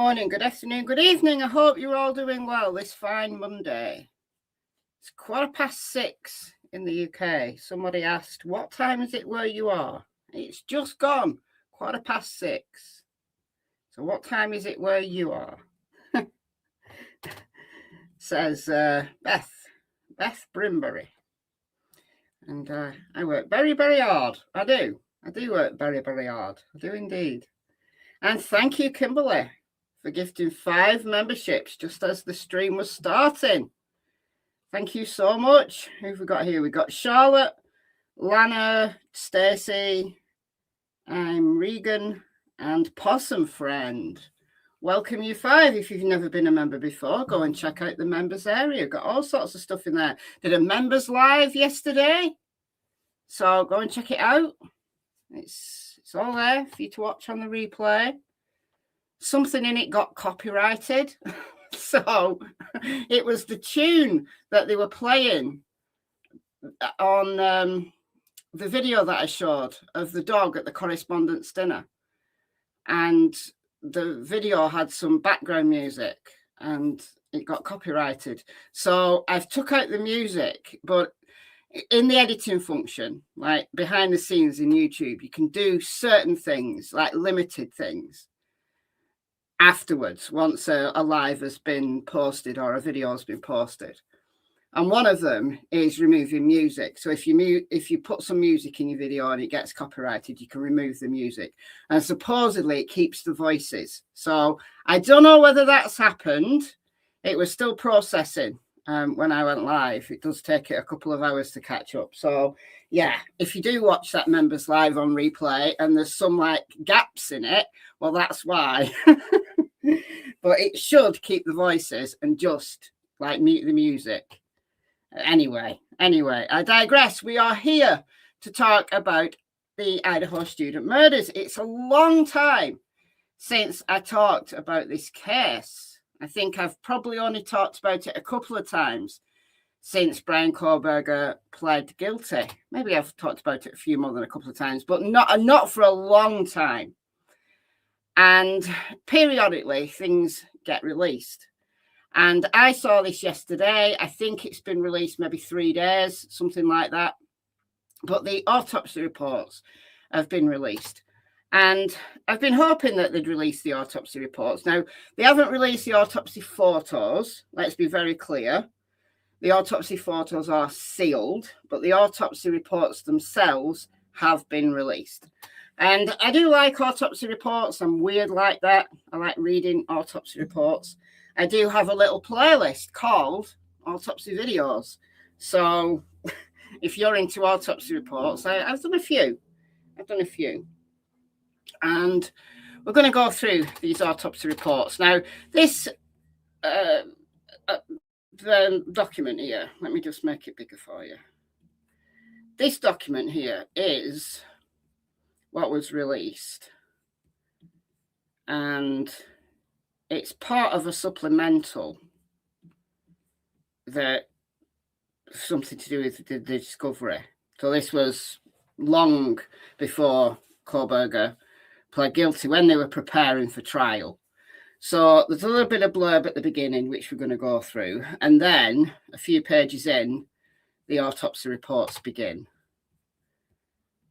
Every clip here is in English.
morning, good afternoon, good evening. I hope you're all doing well this fine Monday. It's 6:15 in the UK. Somebody asked, what time is it where you are? It's just gone, 6:15. So what time is it where you are? Says Beth Brimbury. And I work very, very hard. I do work very, very hard. I do indeed. And thank you, Kimberly, for gifting 5 memberships just as the stream was starting. Thank you so much. Who have we got here? We've got Charlotte, Lana, Stacey, Regan, and Possum Friend. Welcome you 5. If you've never been a member before, go and check out the members area. Got all sorts of stuff in there. Did a members live yesterday. So go and check it out. It's all there for you to watch on the replay. Something in it got copyrighted. So it was the tune that they were playing on the video that I showed of the dog at the correspondence dinner. And the video had some background music and it got copyrighted. So I've took out the music, but in the editing function, like behind the scenes in YouTube, you can do certain things, like limited things, afterwards, once a live has been posted or a video has been posted. And one of them is removing music. So if you put some music in your video and it gets copyrighted, you can remove the music. And supposedly it keeps the voices. So I don't know whether that's happened. It was still processing. When I went live, it does take it a couple of hours to catch up. So yeah, if you do watch that members live on replay and there's some like gaps in it, well, that's why. But it should keep the voices and just like mute the music. Anyway, I digress. We are here to talk about the Idaho student murders. It's a long time since I talked about this case. I think I've probably only talked about it a couple of times since Brian Kohlberger pled guilty. Maybe I've talked about it a few more than a couple of times, but not for a long time. And periodically things get released. And I saw this yesterday. I think it's been released maybe 3 days, something like that. But the autopsy reports have been released. And I've been hoping that they'd release the autopsy reports. Now, they haven't released the autopsy photos. Let's be very clear. The autopsy photos are sealed, but the autopsy reports themselves have been released. And I do like autopsy reports. I'm weird like that. I like reading autopsy reports. I do have a little playlist called Autopsy Videos. So if you're into autopsy reports, I've done a few. And we're going to go through these autopsy reports. Now, this the document here, let me just make it bigger for you. This document here is what was released. And it's part of a supplemental that something to do with the discovery. So this was long before Kohlberger pled guilty, when they were preparing for trial. So there's a little bit of blurb at the beginning, which we're going to go through. And then a few pages in, the autopsy reports begin.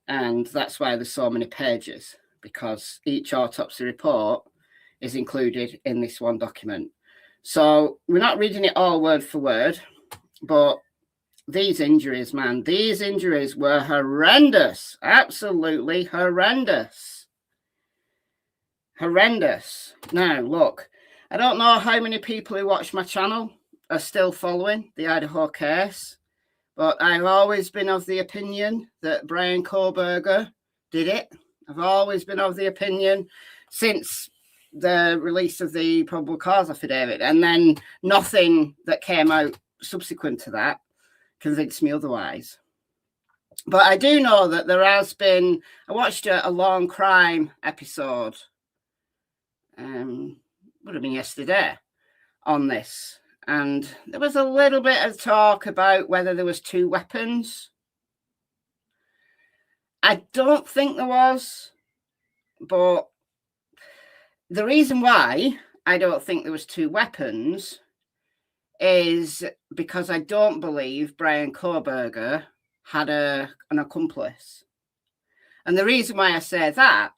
And that's why there's so many pages, because each autopsy report is included in this one document. So we're not reading it all word for word, but these injuries, man, these injuries were horrendous. Absolutely horrendous. Horrendous. Now, look, I don't know how many people who watch my channel are still following the Idaho case, but I've always been of the opinion that Brian Kohlberger did it. I've always been of the opinion since the release of the probable cause affidavit, and then nothing that came out subsequent to that convinced me otherwise. But I do know that there has been, I watched a long crime episode, would have been yesterday, on this, and there was a little bit of talk about whether there was 2 weapons. I don't think there was, but the reason why I don't think there was 2 weapons is because I don't believe Brian Koberger had an accomplice. And the reason why I say that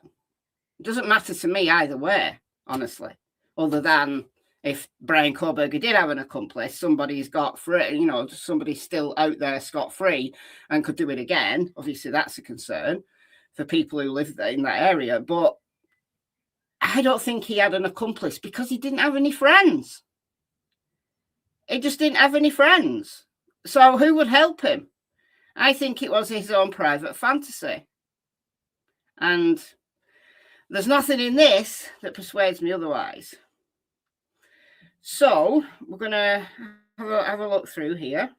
doesn't matter to me either way, honestly, other than if Brian Koberger did have an accomplice, somebody's got free, you know, somebody's still out there scot-free and could do it again. Obviously, that's a concern for people who live there in that area. But I don't think he had an accomplice because he didn't have any friends. He just didn't have any friends. So who would help him? I think it was his own private fantasy. And there's nothing in this that persuades me otherwise. So we're going to have a look through here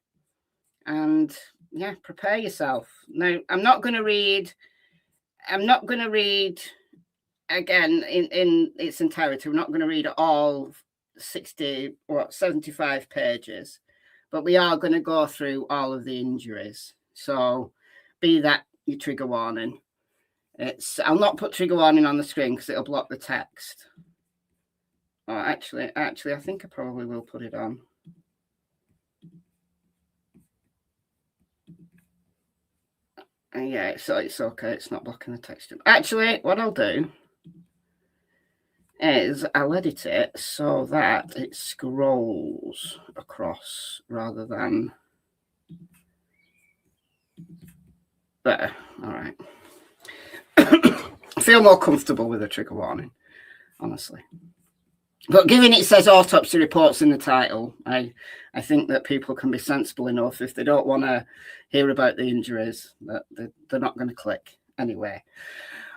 and, yeah, prepare yourself. Now, I'm not going to read again in its entirety. We're not going to read all 75 pages, but we are going to go through all of the injuries. So be that your trigger warning. I'll not put trigger warning on the screen because it'll block the text. Oh, actually, I think I probably will put it on. Yeah, so it's okay. It's not blocking the text. Actually, what I'll do is I'll edit it so that it scrolls across rather than there. All right. I feel more comfortable with a trigger warning, honestly. But given it says autopsy reports in the title, I think that people can be sensible enough if they don't want to hear about the injuries, that they're not going to click anyway.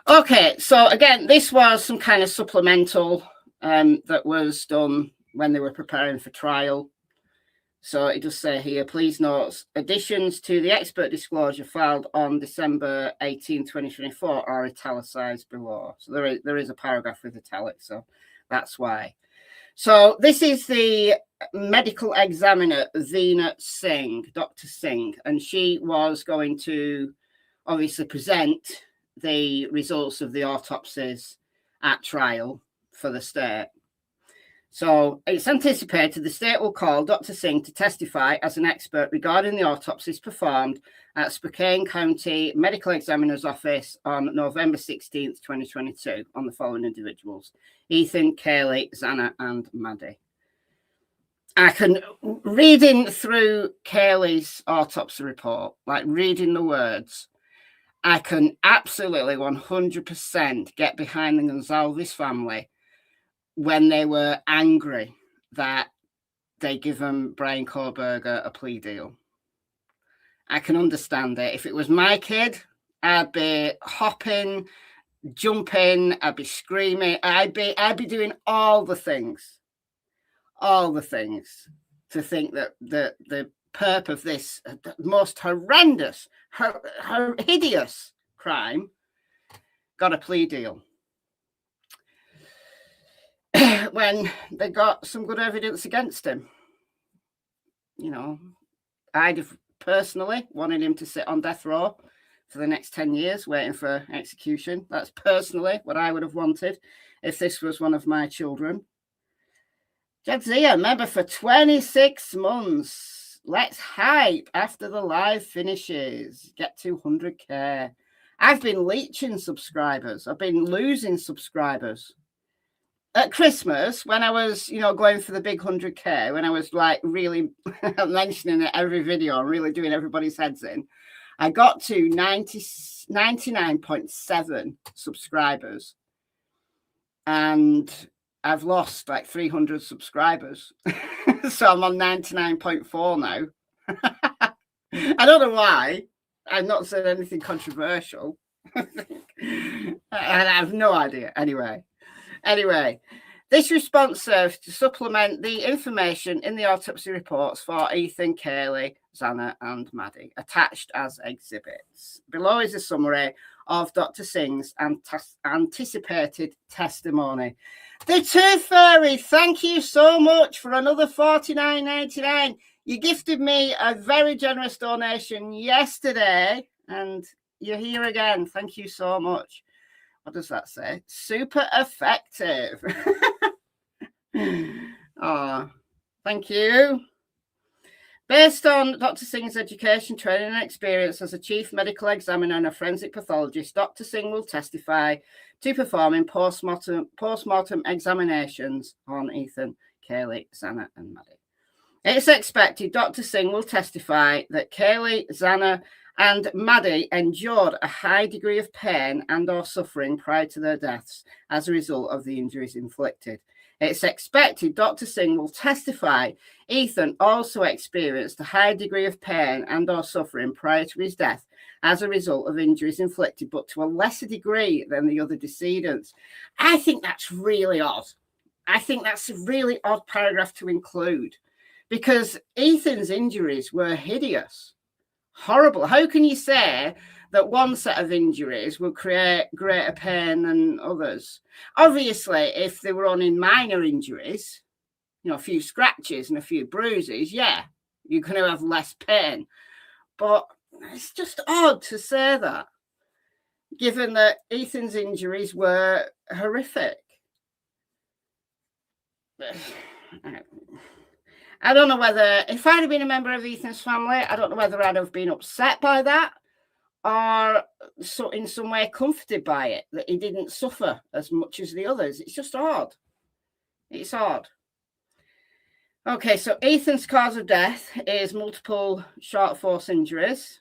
Okay, so again, this was some kind of supplemental that was done when they were preparing for trial. So it does say here, please note, additions to the expert disclosure filed on December 18, 2024 are italicized below. So there is a paragraph with italics, so that's why. So this is the medical examiner, Veena Singh, Dr. Singh, and she was going to obviously present the results of the autopsies at trial for the state. So it's anticipated the state will call Dr. Singh to testify as an expert regarding the autopsies performed at Spokane County Medical Examiner's Office on November 16th, 2022 on the following individuals: Ethan, Kaylee, Xana, and Maddie. Reading through Kaylee's autopsy report, like reading the words, I can absolutely 100% get behind the Gonzalez family when they were angry that they given Brian Koberger a plea deal. I can understand it. If it was my kid, I'd be hopping, jumping, I'd be screaming, I'd be doing all the things to think that the perp of this most horrendous, hideous crime got a plea deal. When they got some good evidence against him. You know, I'd have personally wanted him to sit on death row for the next 10 years waiting for execution. That's personally what I would have wanted if this was one of my children. Jadzia, member for 26 months. Let's hype after the live finishes. Get 200k. I've been leeching subscribers. I've been losing subscribers. At Christmas, when I was, going for the big 100k, when I was like really mentioning it every video, really doing everybody's heads in, I got to 99.7 subscribers. And I've lost like 300 subscribers. So I'm on 99.4 now. I don't know why. I've not said anything controversial. I have no idea. Anyway, this response serves to supplement the information in the autopsy reports for Ethan, Kaylee, Xana, and Maddie, attached as exhibits. Below is a summary of Dr. Singh's anticipated testimony. The Tooth Fairy, thank you so much for another $49.99. You gifted me a very generous donation yesterday, and you're here again. Thank you so much. What does that say? Super effective. Oh, thank you. Based on Dr. Singh's education, training, and experience as a chief medical examiner and a forensic pathologist, Dr. Singh will testify to performing post-mortem examinations on Ethan, Kaylee, Xana, and Maddie. It's expected Dr. Singh will testify that Kaylee, Xana, and Maddie endured a high degree of pain and or suffering prior to their deaths as a result of the injuries inflicted. It's expected Dr. Singh will testify Ethan also experienced a high degree of pain and or suffering prior to his death as a result of injuries inflicted, but to a lesser degree than the other decedents. I think that's really odd. I think that's a really odd paragraph to include because Ethan's injuries were hideous, horrible. How can you say that one set of injuries will create greater pain than others? Obviously, if they were only minor injuries, you know, a few scratches and a few bruises, yeah, you're going to have less pain. But it's just odd to say that, given that Ethan's injuries were horrific. I don't know whether, if I'd have been a member of Ethan's family, I don't know whether I'd have been upset by that or so in some way comforted by it, that he didn't suffer as much as the others. It's just odd. It's odd. Okay, so Ethan's cause of death is multiple short force injuries.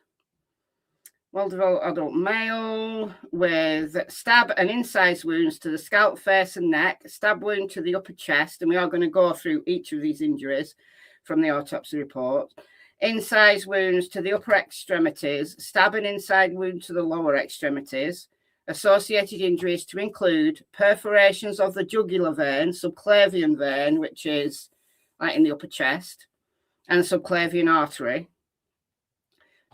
Well-developed adult male with stab and incise wounds to the scalp, face and neck, stab wound to the upper chest, and we are going to go through each of these injuries from the autopsy report. Incise wounds to the upper extremities, stab and inside wound to the lower extremities. Associated injuries to include perforations of the jugular vein, subclavian vein, which is like in the upper chest, and subclavian artery.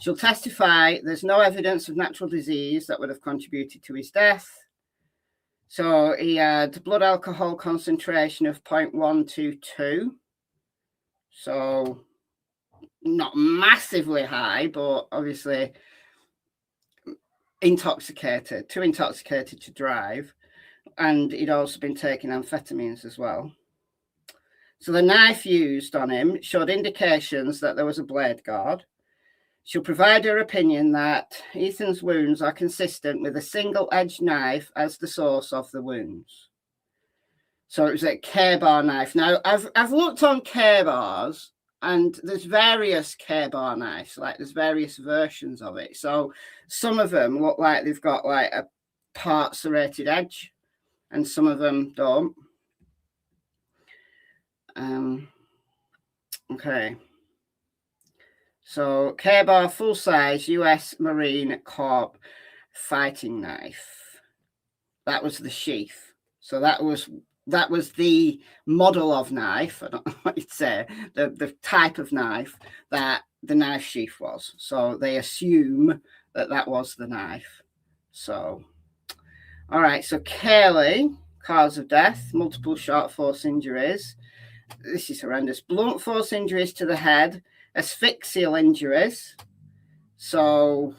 She'll testify there's no evidence of natural disease that would have contributed to his death. So he had blood alcohol concentration of 0.122. So not massively high, but obviously intoxicated, too intoxicated to drive. And he'd also been taking amphetamines as well. So the knife used on him showed indications that there was a blade guard. She'll provide her opinion that Ethan's wounds are consistent with a single-edged knife as the source of the wounds. So it was a K-bar knife. Now, I've looked on K-bars, and there's various K-bar knives. Like, there's various versions of it. So some of them look like they've got, like, a part serrated edge, and some of them don't. Okay. So K-bar full-size US Marine Corps fighting knife. That was the sheath. So that was the model of knife. I don't know what you'd say. The type of knife that the knife sheath was. So they assume that was the knife. So, all right. So Kaylee, cause of death, multiple short force injuries. This is horrendous. Blunt force injuries to the head. Asphyxial injuries. So,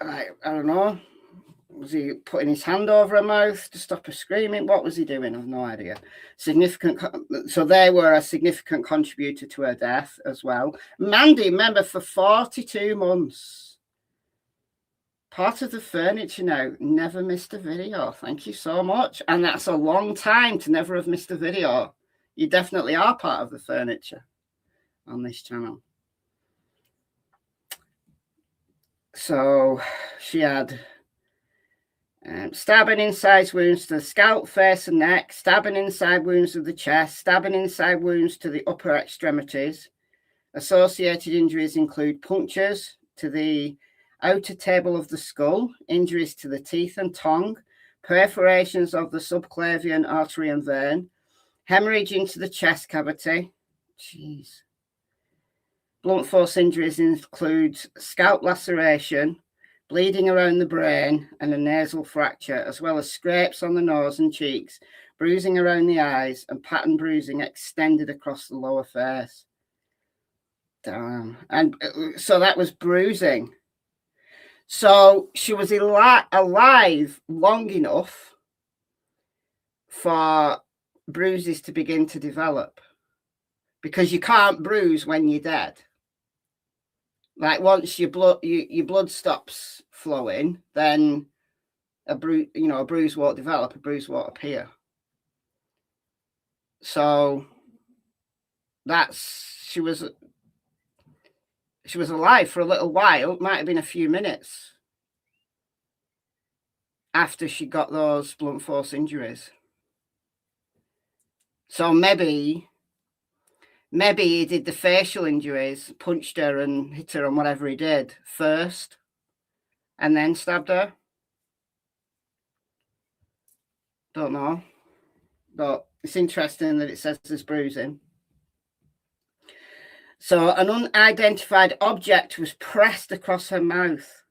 I don't know. Was he putting his hand over her mouth to stop her screaming? What was he doing? I have no idea. So they were a significant contributor to her death as well. Mandy, remember, for 42 months. Part of the furniture now. Never missed a video. Thank you so much. And that's a long time to never have missed a video. You definitely are part of the furniture on this channel. So she had stabbing inside wounds to the scalp, face and neck, stabbing inside wounds to the chest, stabbing inside wounds to the upper extremities. Associated injuries include punctures to the outer table of the skull, injuries to the teeth and tongue, perforations of the subclavian artery and vein, hemorrhage into the chest cavity. Jeez. Blunt force injuries include scalp laceration, bleeding around the brain, and a nasal fracture, as well as scrapes on the nose and cheeks, bruising around the eyes, and pattern bruising extended across the lower face. Damn. And so that was bruising. So she was alive long enough for bruises to begin to develop, because you can't bruise when you're dead. Like once your blood stops flowing, then a bruise won't develop, a bruise won't appear. So she was alive for a little while. It might have been a few minutes after she got those blunt force injuries. So maybe he did the facial injuries, punched her and hit her and whatever he did first, and then stabbed her. Don't know. But it's interesting that it says there's bruising. So an unidentified object was pressed across her mouth.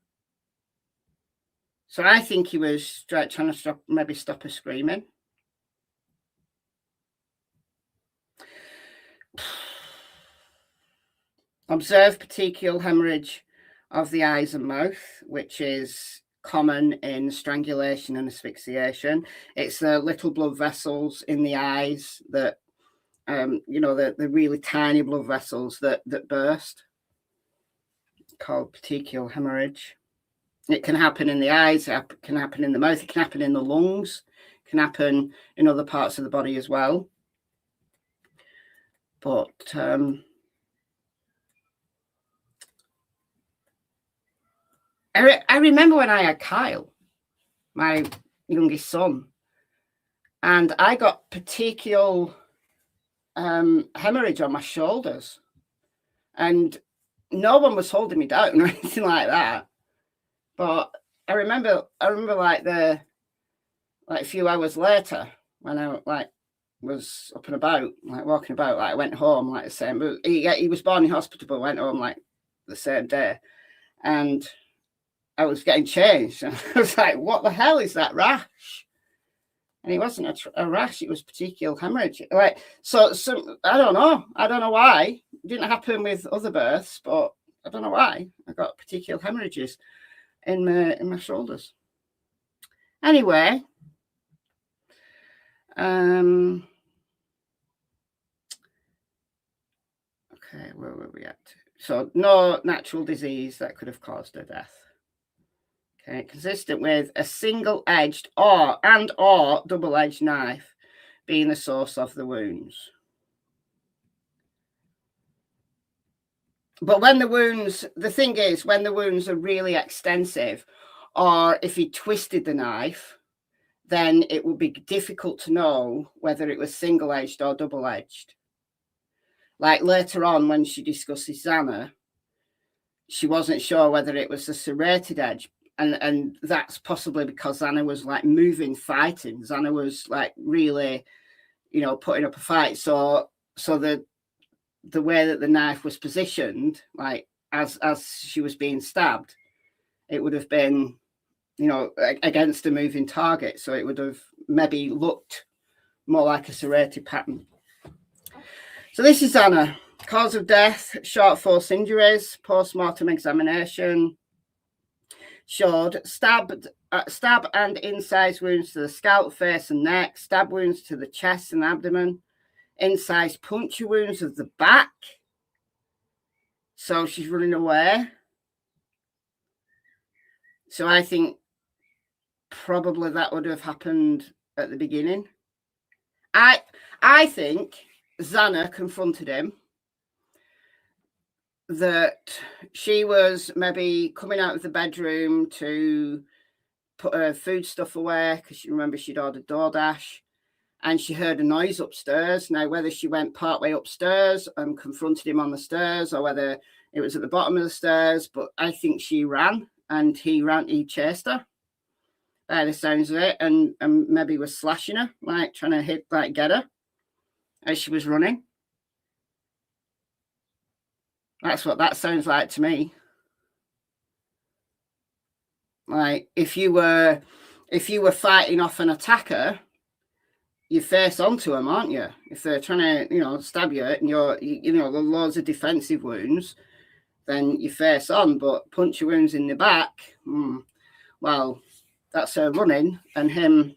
So I think he was trying to stop her screaming. Observe petechial hemorrhage of the eyes and mouth, which is common in strangulation and asphyxiation. It's the little blood vessels in the eyes that, the really tiny blood vessels that burst, called petechial hemorrhage. It can happen in the eyes, it can happen in the mouth, it can happen in the lungs, it can happen in other parts of the body as well. But I remember when I had Kyle, my youngest son, and I got petechial hemorrhage on my shoulders, and no one was holding me down or anything like that. But I remember like a few hours later, when I was up and about, walking about, I went home the same. But he was born in hospital, but went home the same day, and I was getting changed. And I was like, what the hell is that rash? And it wasn't a rash, it was petechial hemorrhage. So I don't know why. It didn't happen with other births, but I don't know why I got petechial hemorrhages in my shoulders. Anyway, okay, where were we at? So no natural disease that could have caused her death. Okay, consistent with a single-edged or double-edged knife being the source of the wounds. But when the wounds are really extensive, or if he twisted the knife, then it would be difficult to know whether it was single-edged or double-edged. Like later on, when she discusses Xana, she wasn't sure whether it was a serrated edge. And that's possibly because Xana was moving, fighting. Xana was really, putting up a fight. So the way that the knife was positioned, as she was being stabbed, it would have been, against a moving target. So it would have maybe looked more like a serrated pattern. So this is Xana. Cause of death, short force injuries, post-mortem examination showed stab and incise wounds to the scalp, face and neck, stab wounds to the chest and abdomen, incise puncture wounds of the back. So she's running away. So I think probably that would have happened at the beginning. I think Xana confronted him, that she was maybe coming out of the bedroom to put her food stuff away, because you remember she'd ordered DoorDash, and she heard a noise upstairs. Now, whether she went partway upstairs and confronted him on the stairs, or whether it was at the bottom of the stairs, but I think she ran, and he chased her by the sounds of it, and maybe was slashing her, trying to get her as she was running. That's what that sounds like to me. If you were fighting off an attacker, you face onto them, aren't you? If they're trying to, stab you and you're loads of defensive wounds, then you face on. But puncture wounds in the back, well, that's her running, and him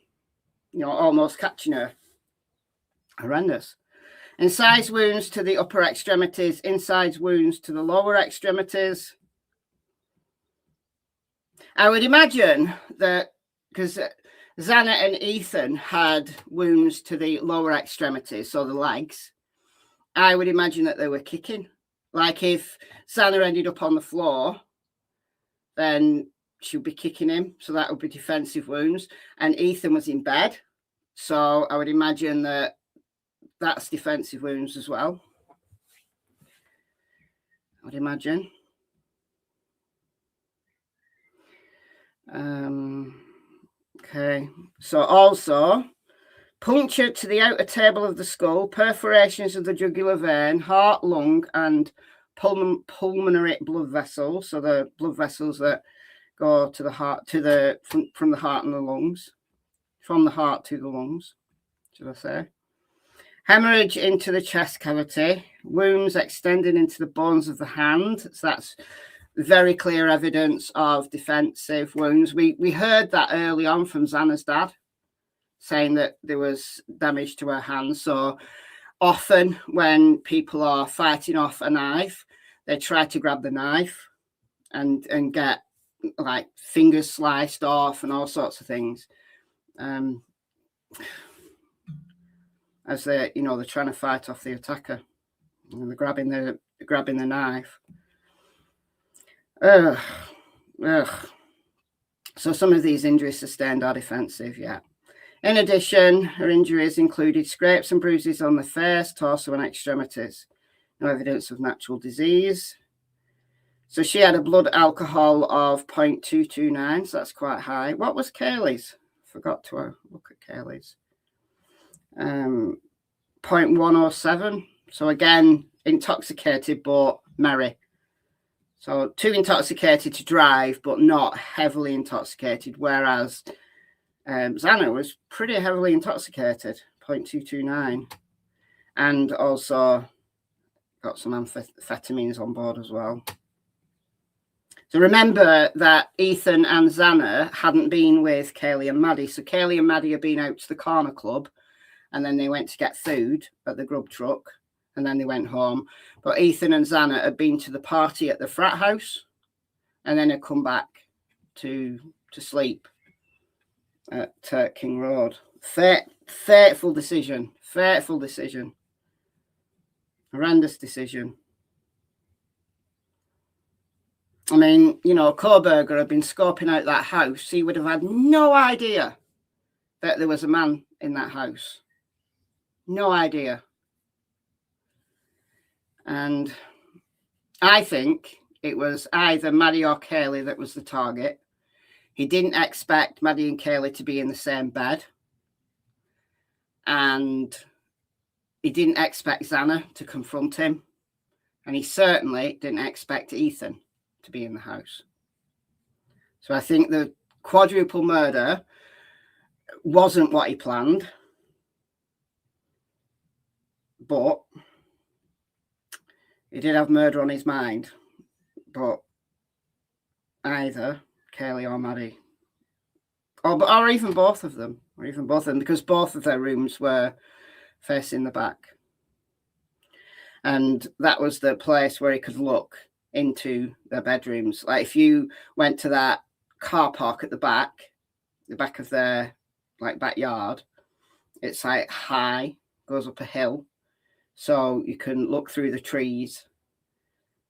almost catching her. Horrendous. Incised wounds to the upper extremities, incised wounds to the lower extremities. I would imagine that because Xana and Ethan had wounds to the lower extremities, so the legs, I would imagine that they were kicking. Like if Xana ended up on the floor, then she'd be kicking him. So that would be defensive wounds. And Ethan was in bed. So I would imagine that that's defensive wounds as well. I would imagine. Okay. So also puncture to the outer table of the skull, perforations of the jugular vein, heart, lung, and pulmonary blood vessels. So the blood vessels that go to the heart, from the heart and the lungs, from the heart to the lungs, should I say? Hemorrhage into the chest cavity, wounds extending into the bones of the hand. So that's very clear evidence of defensive wounds. We heard that early on from Xana's dad, saying that there was damage to her hand. So often when people are fighting off a knife, they try to grab the knife and get like fingers sliced off and all sorts of things. As they're trying to fight off the attacker, and they're grabbing the knife. So some of these injuries sustained are defensive, yeah. In addition, her injuries included scrapes and bruises on the face, torso, and extremities. No evidence of natural disease. So she had a blood alcohol of 0.229, so that's quite high. What was Kaylee's? Forgot to look at Kaylee's. 0.107. So again, intoxicated but merry. So too intoxicated to drive, but not heavily intoxicated. Whereas Xana was pretty heavily intoxicated, 0.229, and also got some amphetamines on board as well. So remember that Ethan and Xana hadn't been with Kaylee and Maddie. So Kaylee and Maddie had been out to the corner club, and then they went to get food at the grub truck, and then they went home. But Ethan and Xana had been to the party at the frat house, and then had come back to sleep at King Road. Fateful decision. Horrendous decision. I mean, Koberger had been scoping out that house. He would have had no idea that there was a man in that house. No idea. And I think it was either Maddie or Kaylee that was the target. He didn't expect Maddie and Kaylee to be in the same bed. And he didn't expect Xana to confront him. And he certainly didn't expect Ethan to be in the house. So I think the quadruple murder wasn't what he planned. But he did have murder on his mind. But either Kaylee or Maddie, or even both of them, because both of their rooms were facing the back. And that was the place where he could look into their bedrooms. Like if you went to that car park at the back of their backyard, it's like high, goes up a hill. So you can look through the trees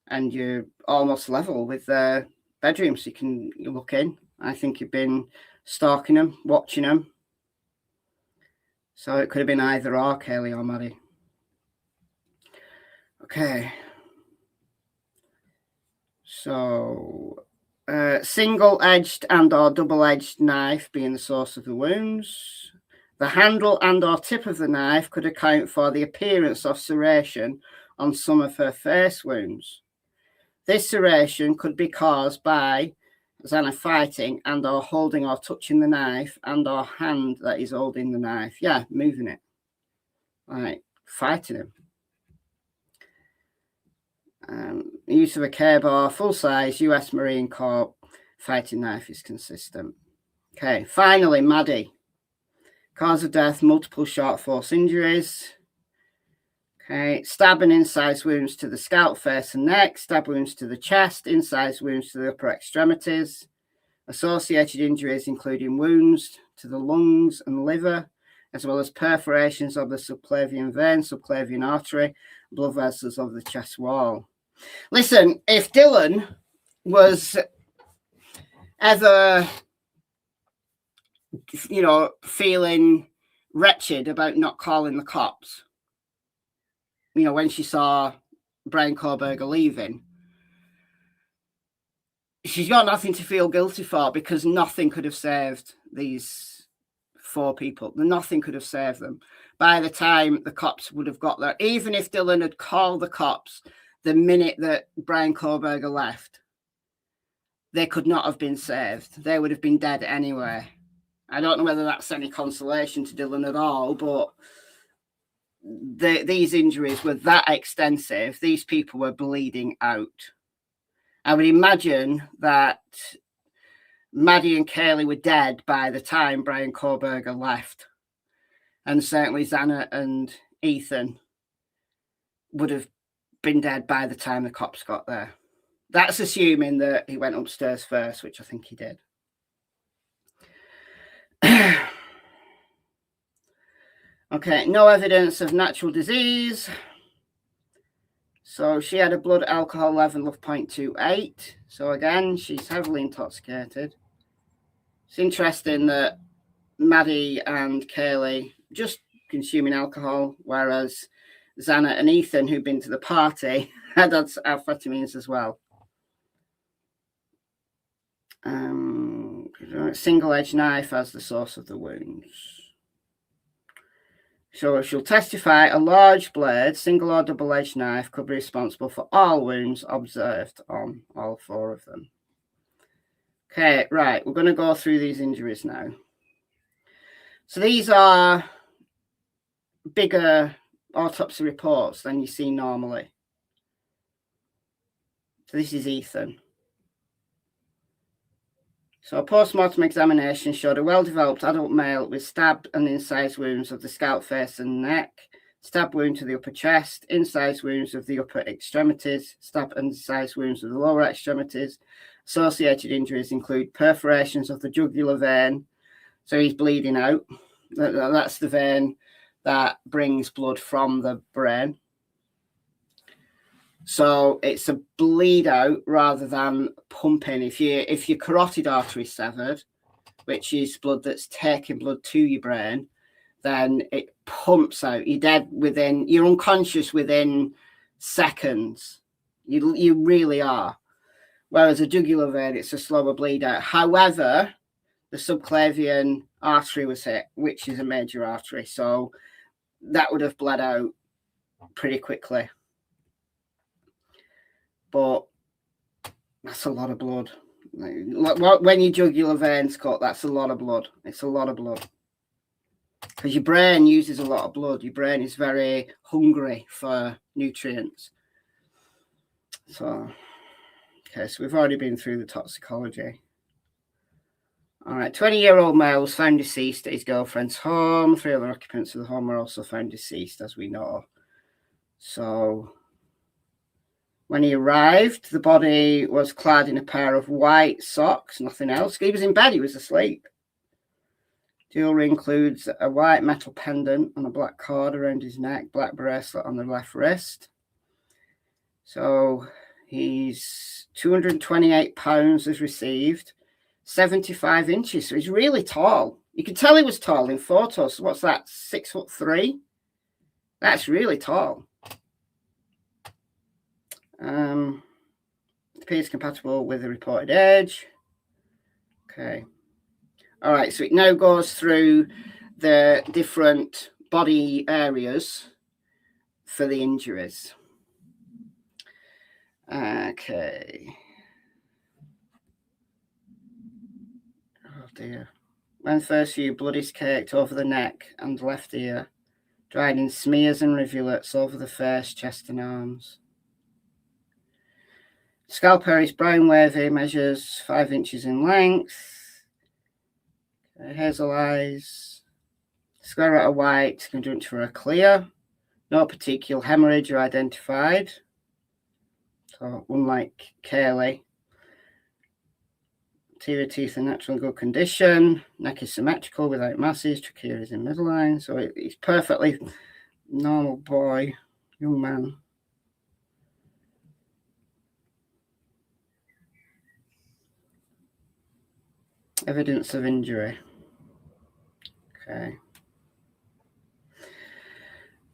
and you're almost level with their bedrooms. So you look in. I think you've been stalking them, watching them. So it could have been either or, Kaylee or Maddie. Okay. So single-edged and or double-edged knife being the source of the wounds. The handle and or tip of the knife could account for the appearance of serration on some of her face wounds. This serration could be caused by Xana fighting and or holding or touching the knife and or hand that is holding the knife. Yeah, moving it. Right, fighting him. Use of a K-bar, full-size US Marine Corps fighting knife is consistent. Okay, finally, Maddie. Cause of death, multiple short force injuries. Okay, stab and incise wounds to the scalp, face and neck, stab wounds to the chest, incise wounds to the upper extremities. Associated injuries including wounds to the lungs and liver, as well as perforations of the subclavian vein, subclavian artery, blood vessels of the chest wall. Listen, if Dylan was ever, feeling wretched about not calling the cops, when she saw Brian Kohlberger leaving, she's got nothing to feel guilty for, because nothing could have saved these 4 people. Nothing could have saved them. By the time the cops would have got there, even if Dylan had called the cops the minute that Brian Kohlberger left, they could not have been saved. They would have been dead anyway. I don't know whether that's any consolation to Dylan at all, but these injuries were that extensive. These people were bleeding out. I would imagine that Maddie and Kaylee were dead by the time Brian Kohlberger left. And certainly Xana and Ethan would have been dead by the time the cops got there. That's assuming that he went upstairs first, which I think he did. Okay, no evidence of natural disease. So she had a blood alcohol level of 0.28. So again, she's heavily intoxicated. It's interesting that Maddie and Kaylee just consuming alcohol, whereas Xana and Ethan, who'd been to the party, had amphetamines as well. Single-edged knife as the source of the wounds. So she'll testify a large blade, single or double-edged knife, could be responsible for all wounds observed on all 4 of them. Okay, right, we're going to go through these injuries now. So these are bigger autopsy reports than you see normally. So this is Ethan. So a post-mortem examination showed a well-developed adult male with stab and incised wounds of the scalp, face and neck, stab wound to the upper chest, incised wounds of the upper extremities, stab and incised wounds of the lower extremities. Associated injuries include perforations of the jugular vein. So he's bleeding out. That's the vein that brings blood from the brain. So it's a bleed out rather than pumping. If your carotid artery is severed, which is blood that's taking blood to your brain, then it pumps out. You're unconscious within seconds. You really are. Whereas a jugular vein, it's a slower bleed out. However, the subclavian artery was hit, which is a major artery. So that would have bled out pretty quickly. But that's a lot of blood. When your jugular veins cut, that's a lot of blood. It's a lot of blood. Because your brain uses a lot of blood. Your brain is very hungry for nutrients. So, okay, so we've already been through the toxicology. All right, 20-year-old male was found deceased at his girlfriend's home. 3 other occupants of the home were also found deceased, as we know. So when he arrived, the body was clad in a pair of white socks, nothing else. He was in bed, he was asleep. Jewelry includes a white metal pendant on a black cord around his neck, black bracelet on the left wrist. So he's 228 pounds as received, 75 inches. So he's really tall. You can tell he was tall in photos. What's that, 6'3"? That's really tall. Appears compatible with the reported age. Okay. All right, so it now goes through the different body areas for the injuries. Okay. Oh dear. When first viewed, blood is caked over the neck and left ear, dried in smears and rivulets over the face, chest and arms. Scalp hair is brown wavy, measures 5 inches in length. Hazel eyes. Sclera white, conjunctiva clear. No petechial hemorrhage are identified. So unlike Cayley. Anterior teeth in natural good condition. Neck is symmetrical without masses. Trachea is in midline. So he's perfectly normal boy, young man. Evidence of injury. Okay.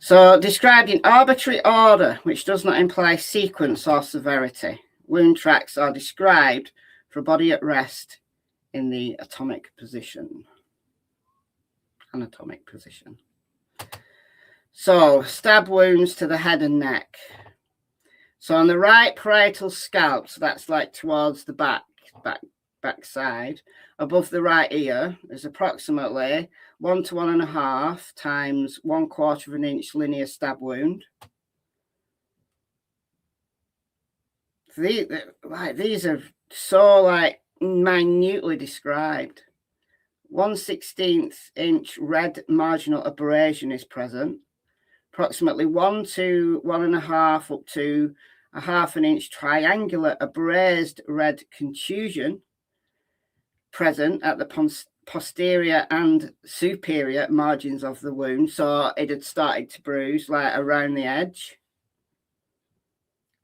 So described in arbitrary order, which does not imply sequence or severity. Wound tracks are described for a body at rest in the anatomic position. So stab wounds to the head and neck. So on the right parietal scalp, so that's like towards the back side, above the right ear, is approximately 1 to 1.5 times 1/4 of an inch linear stab wound. These are so like minutely described. 1/16 inch red marginal abrasion is present. Approximately 1 to 1.5 up to 1/2 inch triangular abrased red contusion present at the posterior and superior margins of the wound. So it had started to bruise like around the edge.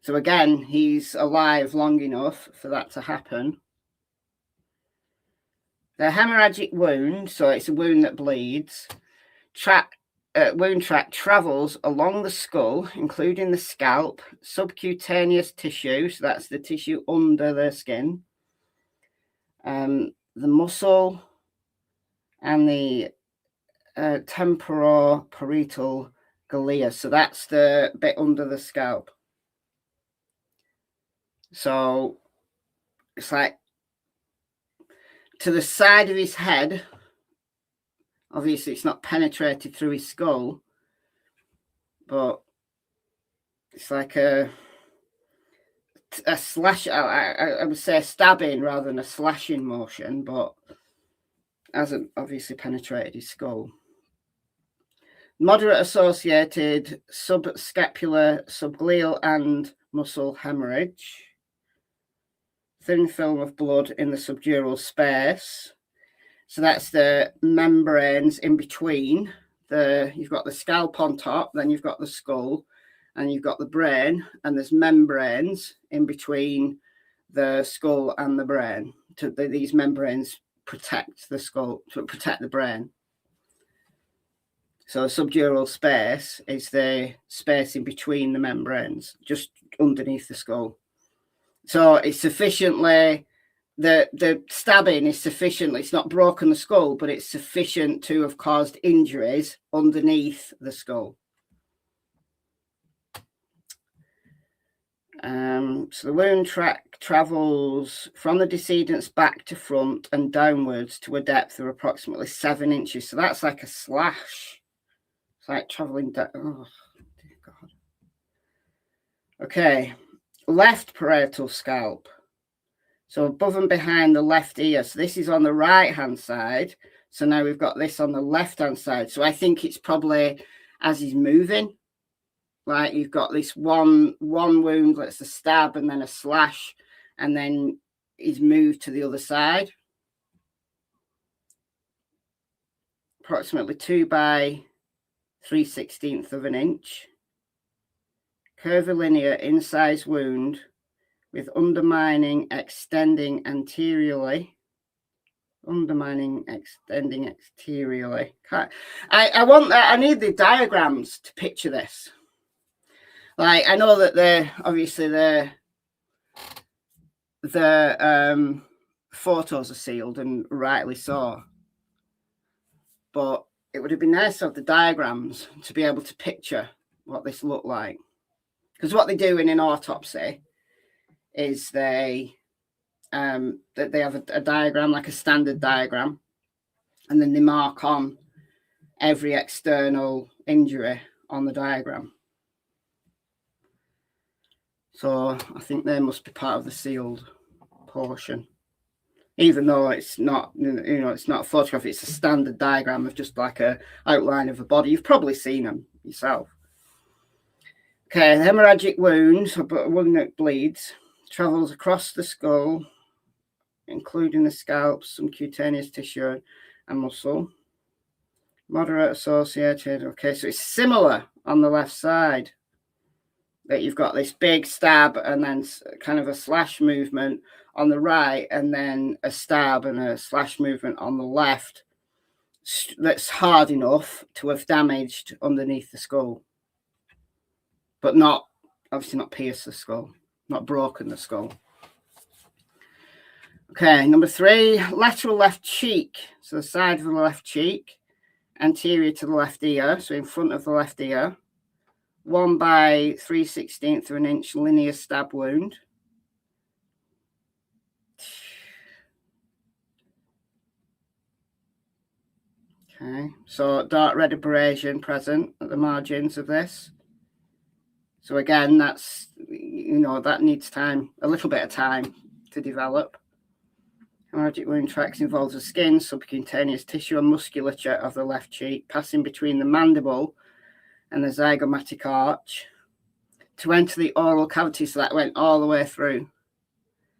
So again, he's alive long enough for that to happen. The hemorrhagic wound, so it's a wound that bleeds, wound track travels along the skull, including the scalp, subcutaneous tissue, so that's the tissue under the skin, the muscle, and the temporoparietal glia, so that's the bit under the scalp. So it's like to the side of his head. Obviously, it's not penetrated through his skull, but it's like a slash. I would say a stabbing rather than a slashing motion, but hasn't obviously penetrated his skull. Moderate associated subscapular, subgleal, and muscle hemorrhage. Thin film of blood in the subdural space. So that's the membranes in between. You've got the scalp on top, then you've got the skull, and you've got the brain, and there's membranes in between the skull and the brain. These membranes protect the skull, to protect the brain. So subdural space is the space in between the membranes, just underneath the skull. So it's sufficiently, the stabbing is sufficiently, it's not broken the skull, but it's sufficient to have caused injuries underneath the skull. So the wound track travels from the decedent's back to front and downwards to a depth of approximately 7 inches. So that's like a slash. It's like traveling down. Oh, dear God. Okay. Left parietal scalp. So above and behind the left ear. So this is on the right-hand side. So now we've got this on the left-hand side. So I think it's probably as he's moving. Like you've got this one wound, that's a stab and then a slash, and then he's moved to the other side. Approximately 2 by 3/16 of an inch. Curvilinear incised wound with undermining extending anteriorly. Extending exteriorly. I need the diagrams to picture this. Like, I know that they're obviously the photos are sealed, and rightly so. But it would have been nice to have the diagrams to be able to picture what this looked like. Because what they do in an autopsy is they have a diagram, like a standard diagram, and then they mark on every external injury on the diagram. So I think they must be part of the sealed portion. even though it's not, it's not a photograph, it's a standard diagram of just like a outline of a body. You've probably seen them yourself. Okay, the hemorrhagic wounds, one that bleeds, travels across the skull, including the scalp, some cutaneous tissue and muscle. Moderate associated. Okay, so it's similar on the left side, that you've got this big stab and then kind of a slash movement on the right, and then a stab and a slash movement on the left that's hard enough to have damaged underneath the skull, but not, obviously not pierced the skull, not broken the skull. Okay, number 3, lateral left cheek. So the side of the left cheek, anterior to the left ear, so in front of the left ear. 1 by 3/16 of an inch linear stab wound. Okay, so dark red abrasion present at the margins of this. So again, that's, that needs time, a little bit of time to develop. Hemorrhagic wound tracks involves the skin, subcutaneous tissue and musculature of the left cheek, passing between the mandible and the zygomatic arch to enter the oral cavity. So that went all the way through.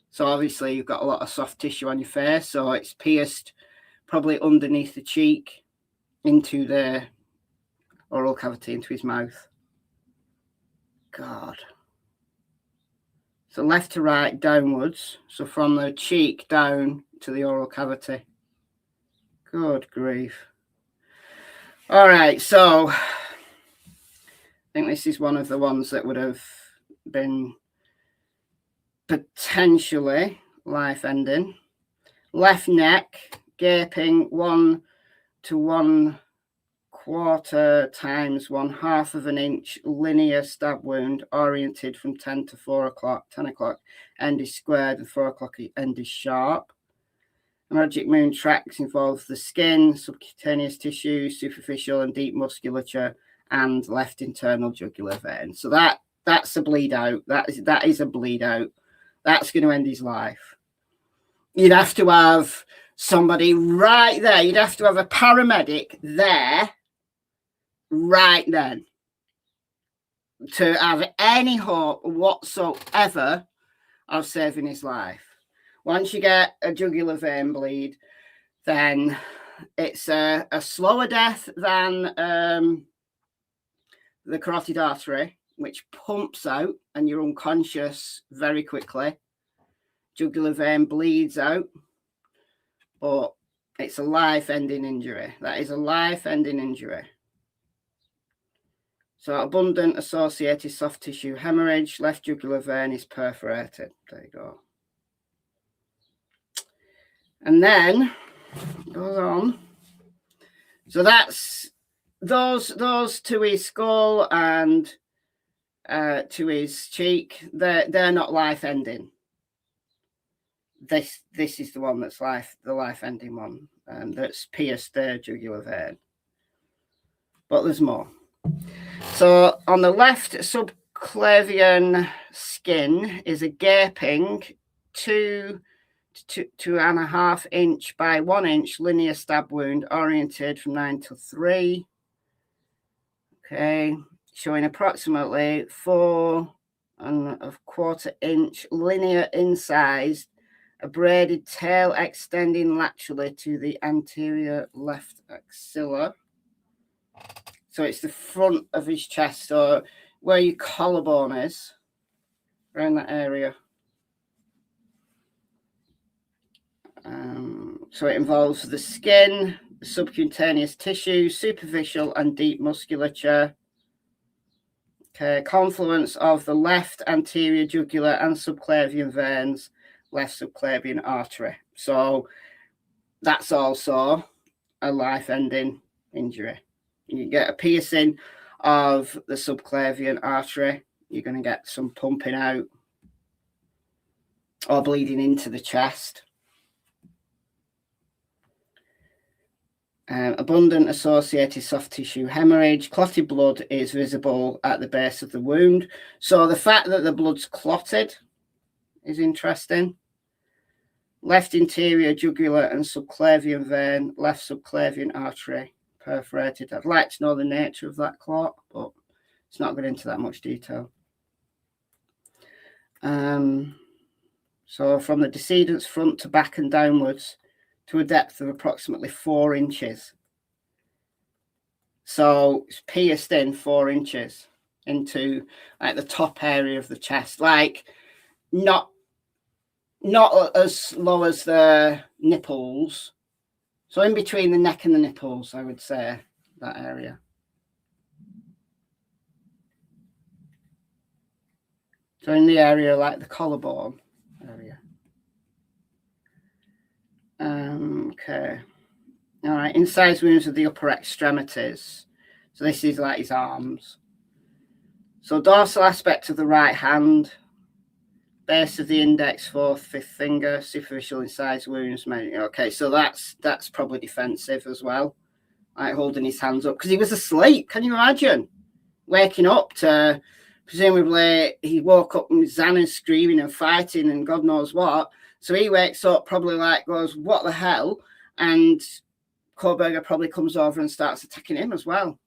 So obviously you've got a lot of soft tissue on your face, so it's pierced probably underneath the cheek into the oral cavity, into his mouth. God. So left to right, downwards. So from the cheek down to the oral cavity. Good grief. All right, so I think this is one of the ones that would have been potentially life-ending. Left neck, gaping 1 to 1/4 times 1/2 of an inch linear stab wound, oriented from 10 to 4 o'clock. 10 o'clock end is squared and 4 o'clock end is sharp. Hemorrhagic wound tracks involves the skin, subcutaneous tissue, superficial and deep musculature, and left internal jugular vein. So that's a bleed out. That is a bleed out. That's going to end his life. You'd have to have somebody right there. You'd have to have a paramedic there right then to have any hope whatsoever of saving his life. Once you get a jugular vein bleed, then it's a slower death than the carotid artery, which pumps out and you're unconscious very quickly. Jugular vein bleeds out, but it's a life-ending injury. That is a life-ending injury. So abundant associated soft tissue hemorrhage, left jugular vein is perforated. There you go. And then goes on. So that's those to his skull and to his cheek. They're not life-ending. This is the one that's the life-ending one, that's pierced the jugular vein. But there's more. So on the left subclavian skin is a gaping 2 to 2.5 inch by 1 inch linear stab wound, oriented from 9 to 3. Okay, showing approximately 4.25 inch linear incised, a braided tail extending laterally to the anterior left axilla. So it's the front of his chest, or where your collarbone is, around that area. So it involves the skin, the subcutaneous tissue, superficial and deep musculature. Okay, confluence of the left anterior jugular and subclavian veins, left subclavian artery. So that's also a life-ending injury. You get a piercing of the subclavian artery, you're going to get some pumping out or bleeding into the chest. Abundant associated soft tissue hemorrhage. Clotted blood is visible at the base of the wound. So the fact that the blood's clotted is interesting. left interior jugular and subclavian vein, left subclavian artery perforated. I'd like to know the nature of that clot, but it's not going into that much detail. So from the decedent's front to back and downwards to a depth of approximately 4 inches. So it's pierced in 4 inches into like the top area of the chest, like not as low as the nipples. So in between the neck and the nipples, I would say, that area. So in the area like the collarbone area. Okay. All right. Incised wounds of the upper extremities. So this is like his arms. So dorsal aspect of the right hand, base of the index, 4th, 5th finger, superficial incised wounds. Okay, so that's probably defensive as well. Like holding his hands up because he was asleep. Can you imagine waking up to presumably he woke up and Xana's screaming and fighting and God knows what. So he wakes up, probably like goes, what the hell? And Kohlberger probably comes over and starts attacking him as well.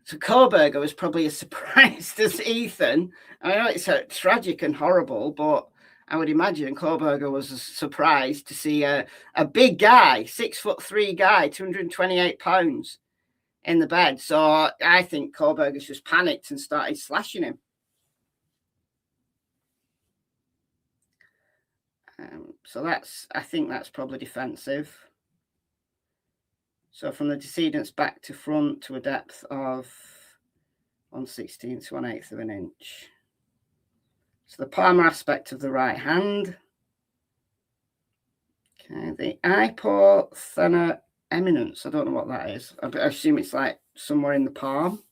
So Kohlberger was probably as surprised as Ethan. I know it's tragic and horrible, but I would imagine Kohlberger was surprised to see a big guy, 6'3" guy, 228 pounds in the bed. So I think Kohlberger just panicked and started slashing him. So I think that's probably defensive. So from the decedent's back to front to a depth of 1/16 to 1/8 of an inch. So the palmar aspect of the right hand. Okay, the hypothenar eminence. I don't know what that is. I assume it's like somewhere in the palm.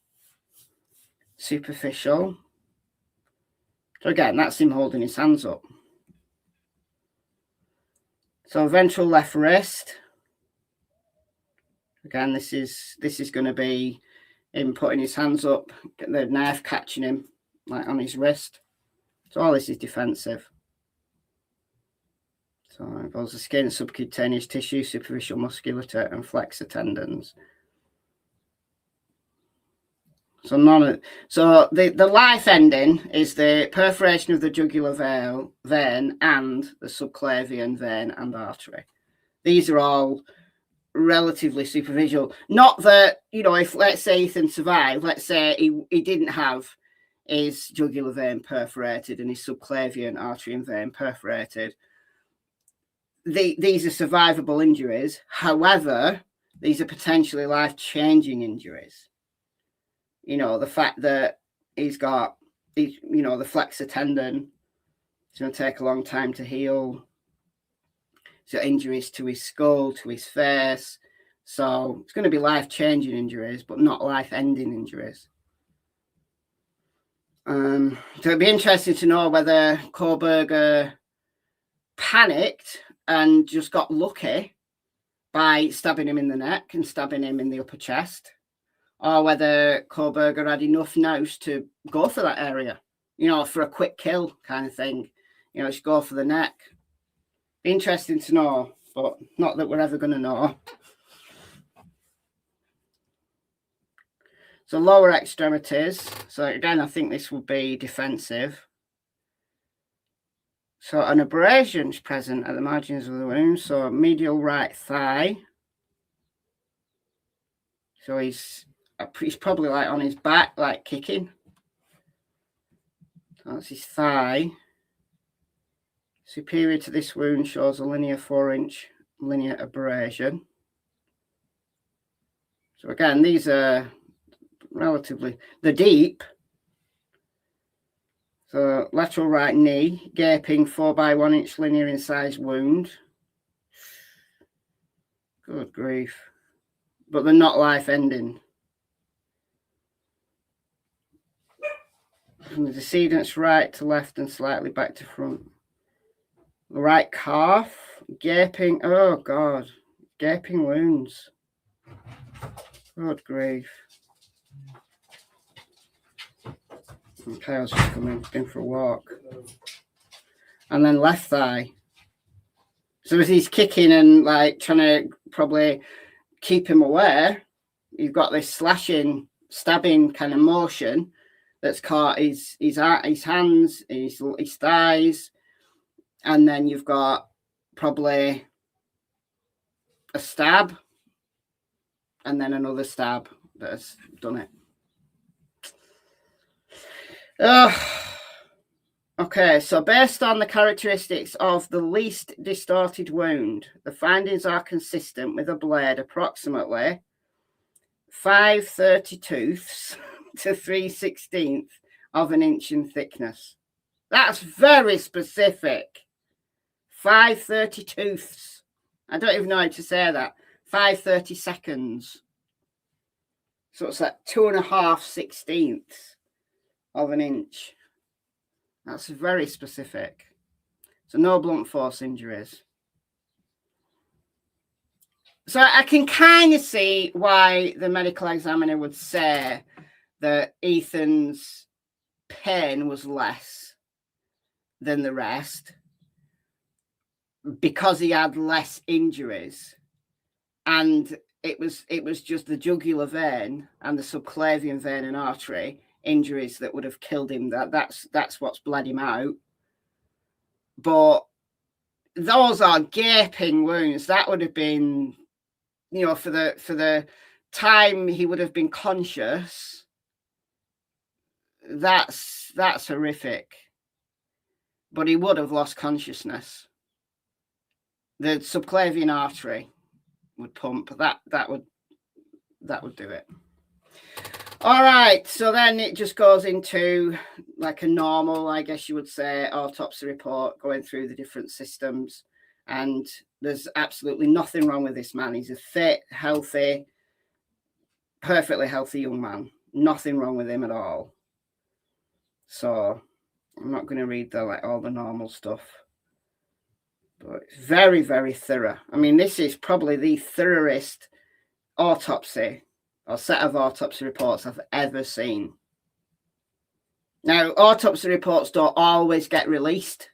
Superficial. So again, that's him holding his hands up. So ventral left wrist. Again, this is going to be him putting his hands up, the knife catching him like on his wrist. So all this is defensive. So it involves the skin, subcutaneous tissue, superficial musculature, and flexor tendons. So the life ending is the perforation of the jugular vein and the subclavian vein and artery. These are all relatively superficial. Not that, if let's say Ethan survived, let's say he didn't have his jugular vein perforated and his subclavian artery and vein perforated. These are survivable injuries. However, these are potentially life-changing injuries. The fact that he's got, the flexor tendon, it's going to take a long time to heal. So injuries to his skull, to his face. So it's going to be life-changing injuries, but not life-ending injuries. So it'd be interesting to know whether Kohlberger panicked and just got lucky by stabbing him in the neck and stabbing him in the upper chest, or whether Kohlberger had enough nous to go for that area, for a quick kill kind of thing. Just go for the neck. Be interesting to know, but not that we're ever going to know. So lower extremities. So again, I think this would be defensive. So an abrasion is present at the margins of the wound. So medial right thigh. So he's probably like on his back, like kicking. So that's his thigh. Superior to this wound shows a linear 4-inch linear abrasion. So again, these are they're deep. So lateral right knee, gaping 4x1-inch linear incised wound. Good grief. But they're not life-ending. From the decedent's right to left and slightly back to front. The right calf, gaping, oh God, gaping wounds. Good grief. Okay, I was just coming in for a walk. and then left thigh. So as he's kicking and like trying to probably keep him aware, you've got this slashing, stabbing kind of motion that's caught his hands, his thighs, and then you've got probably a stab, and then another stab that has done it. Okay, so based on the characteristics of the least distorted wound, the findings are consistent with a blade approximately 5/32 to 3/16 of an inch in thickness. That's very specific. 5/32. I don't even know how to say that. 5/32. So it's like 2.5/16 of an inch. That's very specific. So no blunt force injuries. So I can kind of see why the medical examiner would say that Ethan's pain was less than the rest because he had less injuries, and it was just the jugular vein and the subclavian vein and artery injuries that would have killed him. That's what's bled him out. But those are gaping wounds. That would have been, you know, for the time he would have been conscious. That's horrific. But he would have lost consciousness. The subclavian artery would pump. That would do it. All right, so then it just goes into like a normal, I guess you would say, autopsy report, going through the different systems. And there's absolutely nothing wrong with this man. He's a fit, healthy, perfectly healthy young man. Nothing wrong with him at all. So I'm not going to read all the normal stuff. But it's very, very thorough. I mean, this is probably the thoroughest autopsy or set of autopsy reports I've ever seen. Now, autopsy reports don't always get released.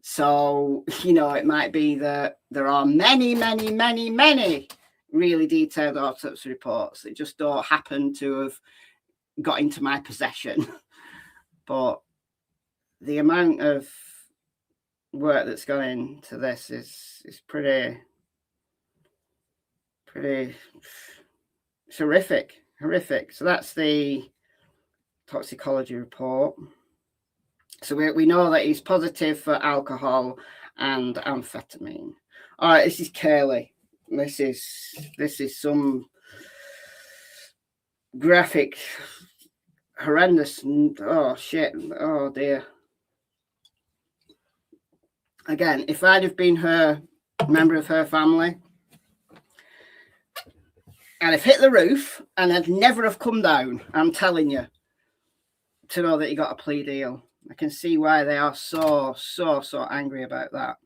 So, you know, it might be that there are many, many, many, many really detailed autopsy reports that just don't happen to have got into my possession. But the amount of work that's gone into this is pretty it's horrific. So that's the toxicology report. So we know that he's positive for alcohol and amphetamine. All right, this is CHORLEY. This is some graphic, horrendous. Oh shit! Oh dear. Again, if I'd have been a member of her family, and I've hit the roof and I'd never have come down, I'm telling you, to know that he got a plea deal. I can see why they are so angry about that.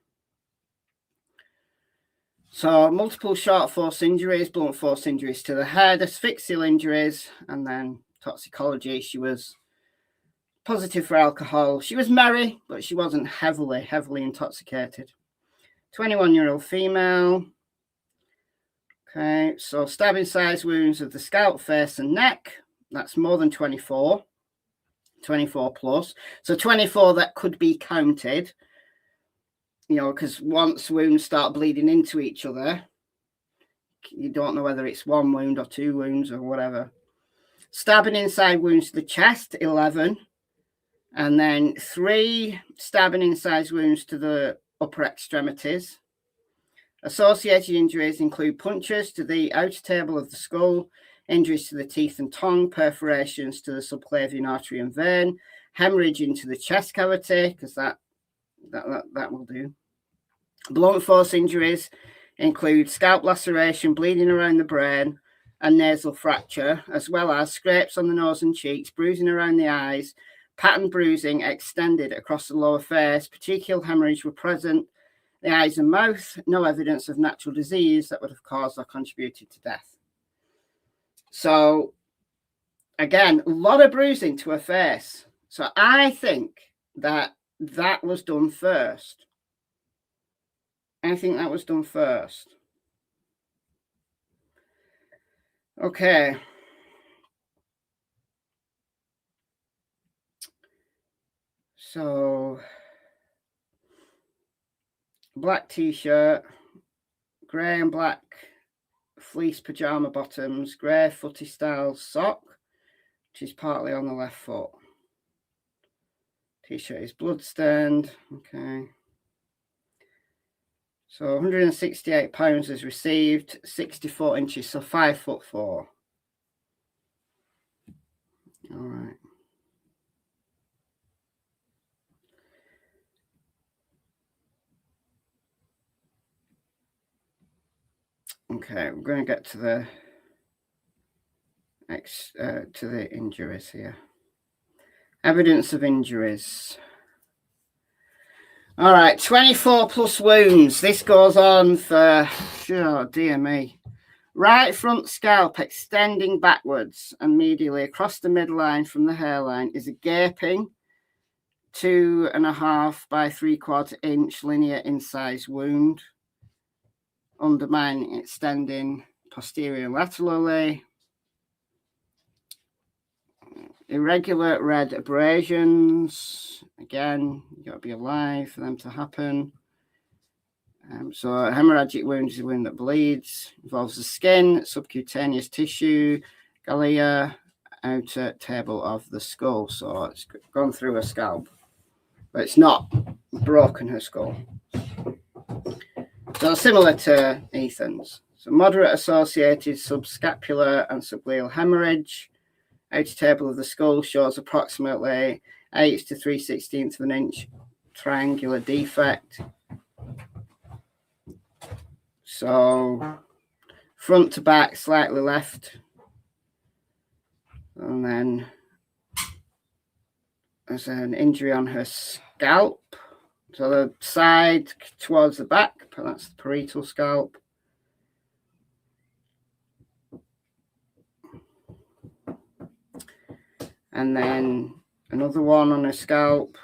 So multiple short force injuries, blunt force injuries to the head, asphyxial injuries, and then toxicology. She was positive for alcohol. She was merry, but she wasn't heavily intoxicated. 21-year-old female. Okay, so stabbing size wounds of the scalp, face, and neck. That's more than 24. 24 plus. So 24 that could be counted. You know, because once wounds start bleeding into each other, you don't know whether it's one wound or two wounds or whatever. Stabbing inside wounds to the chest, 11. And then 3 stabbing inside wounds to the upper extremities. Associated injuries include punctures to the outer table of the skull, injuries to the teeth and tongue, perforations to the subclavian artery and vein, hemorrhage into the chest cavity, because that will do. Blunt force injuries include scalp laceration, bleeding around the brain, and nasal fracture, as well as scrapes on the nose and cheeks, bruising around the eyes, pattern bruising extended across the lower face, petechial hemorrhage were present, the eyes and mouth, no evidence of natural disease that would have caused or contributed to death. So, again, a lot of bruising to her face. So I think that that was done first. I think that was done first. Okay. So, black t-shirt, grey and black fleece pajama bottoms, grey footy style sock, which is partly on the left foot. T-shirt is bloodstained. Okay. So 168 pounds is received, 64 inches, so 5'4". All right. Okay, we're going to get to the injuries here. Evidence of injuries. All right, 24 plus wounds. This goes on for, oh dear me. Right front scalp extending backwards and medially across the midline from the hairline is a gaping 2.5 by 3/4 inch linear incised wound. Undermining extending posterior and laterally. Irregular red abrasions. Again, you've got to be alive for them to happen. So a hemorrhagic wound is a wound that bleeds. Involves the skin, subcutaneous tissue, galea, outer table of the skull. So it's gone through her scalp. But it's not broken her skull. So similar to Ethan's. So moderate associated subscapular and subgleal hemorrhage. Outer table of the skull shows approximately 1/8 to 3/16 of an inch triangular defect. So front to back, slightly left. And then there's an injury on her scalp. So the side towards the back, that's the parietal scalp. And then another one on her scalp.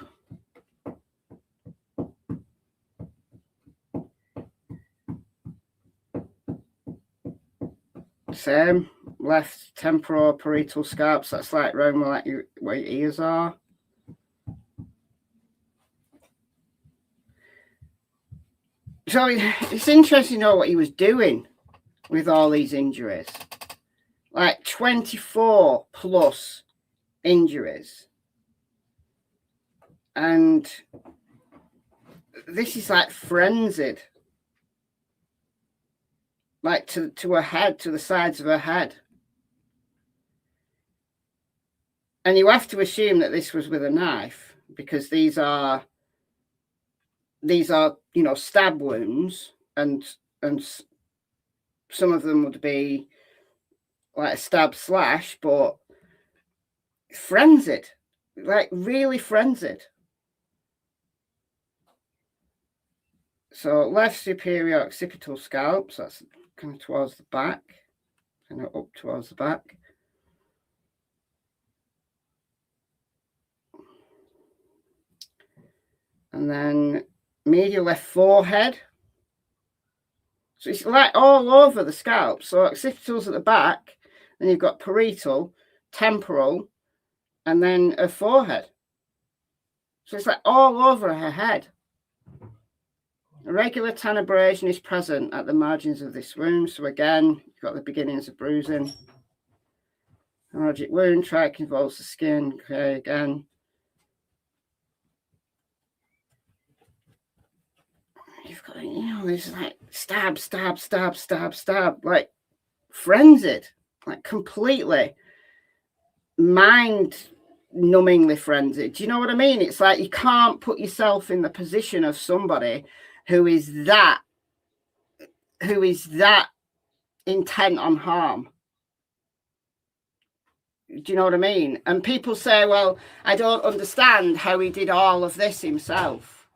Same, left temporal parietal scalp, so that's like round where your ears are. So it's interesting to know what he was doing with all these injuries. Like 24 plus injuries. And this is like frenzied. Like to her head, to the sides of her head. And you have to assume that this was with a knife, because these are, you know, stab wounds, and some of them would be like a stab slash, but frenzied, like really frenzied. So left superior occipital scalp, so that's kind of towards the back, kind of up towards the back. And then medial left forehead. So it's like all over the scalp. So occipital's at the back, then you've got parietal, temporal, and then her forehead. So it's like all over her head. A regular tan abrasion is present at the margins of this wound. So again, you've got the beginnings of bruising. Hemorrhagic wound, trach involves the skin. Okay, again. You've got, you know, this like stab, stab, stab, stab, stab, like frenzied, like completely mind-numbingly frenzied. Do you know what I mean? It's like you can't put yourself in the position of somebody who is that intent on harm. Do you know what I mean? And people say, well, I don't understand how he did all of this himself.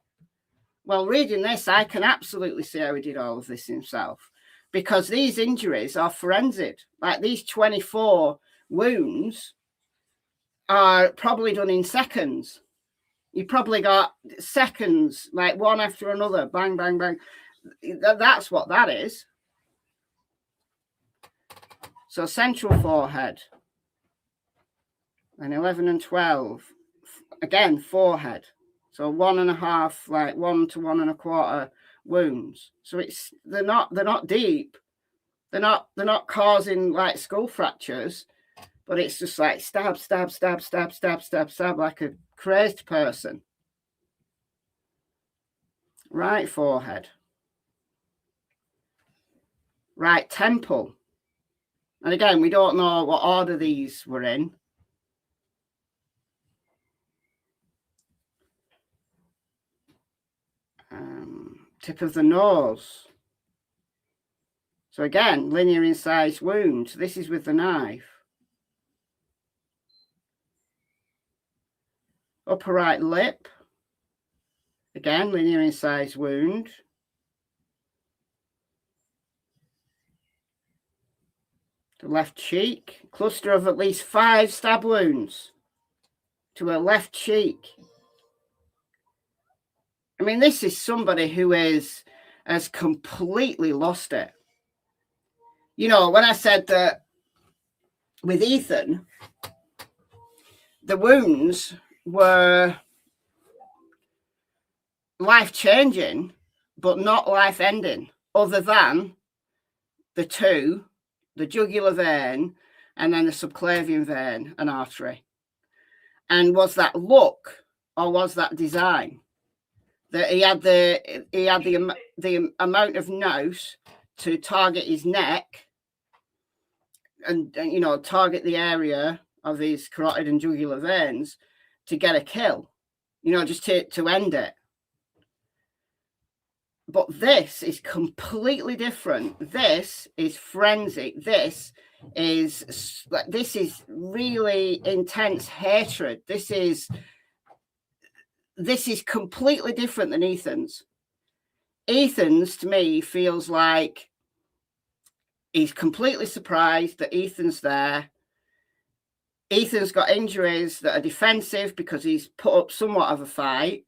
Well, reading this, I can absolutely see how he did all of this himself, because these injuries are forensic. Like these 24 wounds are probably done in seconds. You probably got seconds, like one after another, bang, bang, bang. That's what that is. So central forehead. And 11 and 12. Again, forehead. So 1.5, like 1 to 1 1/4 wounds. So they're not deep. They're not causing like skull fractures, but it's just like stab, stab, stab, stab, stab, stab, stab, like a crazed person. Right forehead. Right temple. And again, we don't know what order these were in. Tip of the nose. So again, linear incised wound. This is with the knife. Upper right lip. Again, linear incised wound. The left cheek. Cluster of at least 5 stab wounds to her left cheek. I mean, this is somebody who has completely lost it. You know, when I said that with Ethan, the wounds were life-changing, but not life-ending, other than the two, the jugular vein and then the subclavian vein and artery. And was that luck or was that design? That he had the amount of nous to target his neck and you know, target the area of his carotid and jugular veins to get a kill, you know, just to end it. But this is completely different. This is frenzy. This is really intense hatred. This is completely different than Ethan's. Ethan's, to me, feels like he's completely surprised that Ethan's there. Ethan's got injuries that are defensive because he's put up somewhat of a fight,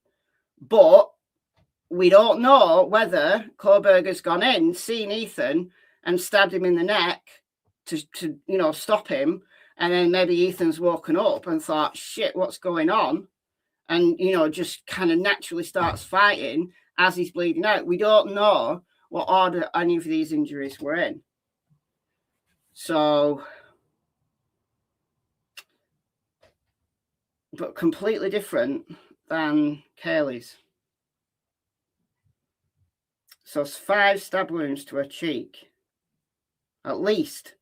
but we don't know whether Kohlberger's gone in, seen Ethan, and stabbed him in the neck to you know, stop him, and then maybe Ethan's woken up and thought, shit, what's going on? And, you know, just kind of naturally starts fighting as he's bleeding out. We don't know what order any of these injuries were in. So, but completely different than Kaylee's. So 5 stab wounds to her cheek. At least.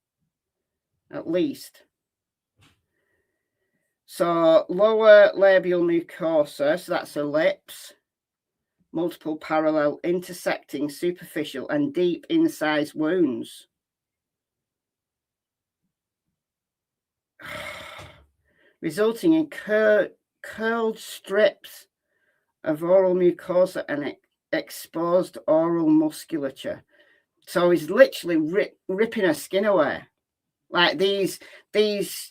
So lower labial mucosa, so that's her lips. Multiple parallel, intersecting, superficial and deep incised wounds. Resulting in curled strips of oral mucosa and exposed oral musculature. So he's literally ripping her skin away. Like these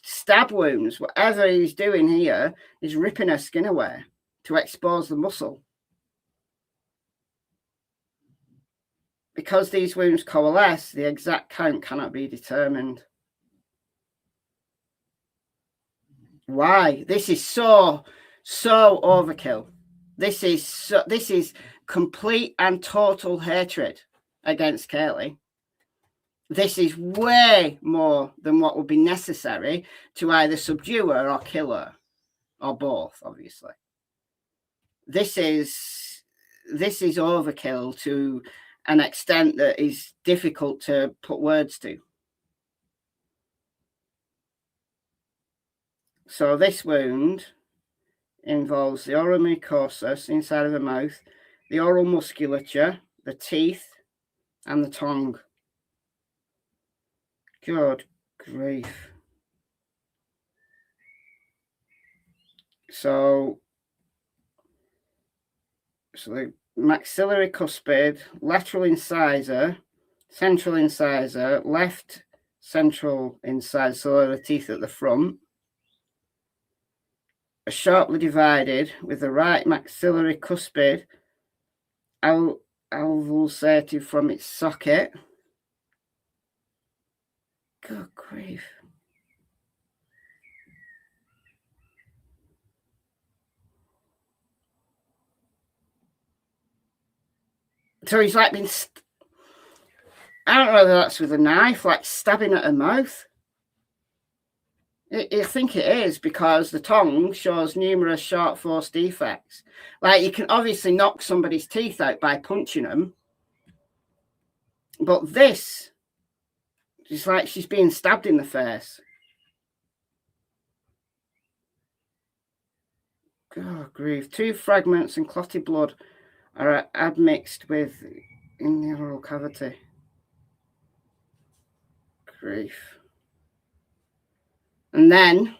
stab wounds, whatever he's doing here, is ripping her skin away to expose the muscle. Because these wounds coalesce, the exact count cannot be determined. Why? This is so overkill. This is complete and total hatred against Kaylee. This is way more than what would be necessary to either subdue her or kill her, or both, obviously. This is overkill to an extent that is difficult to put words to. So this wound involves the oral mucosa inside of the mouth, the oral musculature, the teeth, and the tongue. Good grief. So the maxillary cuspid, lateral incisor, central incisor, left central incisor, so the teeth at the front. are sharply divided with the right maxillary cuspid avulsated from its socket. Good grief. So he's like been, I don't know whether that's with a knife, like stabbing at her mouth. I think it is, because the tongue shows numerous sharp force defects. Like, you can obviously knock somebody's teeth out by punching them, but this is like she's being stabbed in the face. Oh, grief. 2 fragments and clotted blood are admixed with in the oral cavity. Grief. And then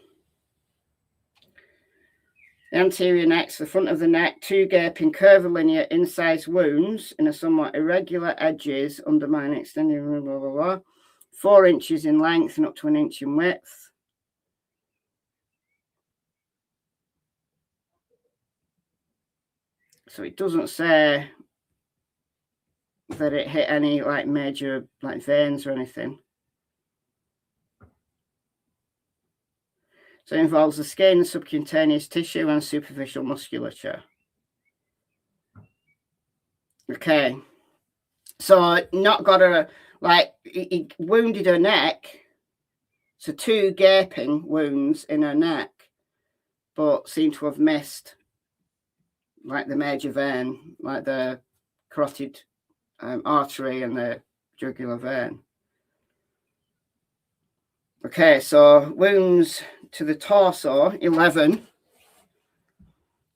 the anterior neck, the front of the neck, 2 gaping curvilinear incised wounds in a somewhat irregular edges, undermining extending, blah, blah, blah. 4 inches in length and up to 1 inch in width. So it doesn't say that it hit any like major like veins or anything. So it involves the skin, subcutaneous tissue, and superficial musculature. Okay. So not got her, like, he wounded her neck. So 2 gaping wounds in her neck, but seem to have missed like the major vein, like the carotid artery and the jugular vein. Okay, so wounds to the torso, 11.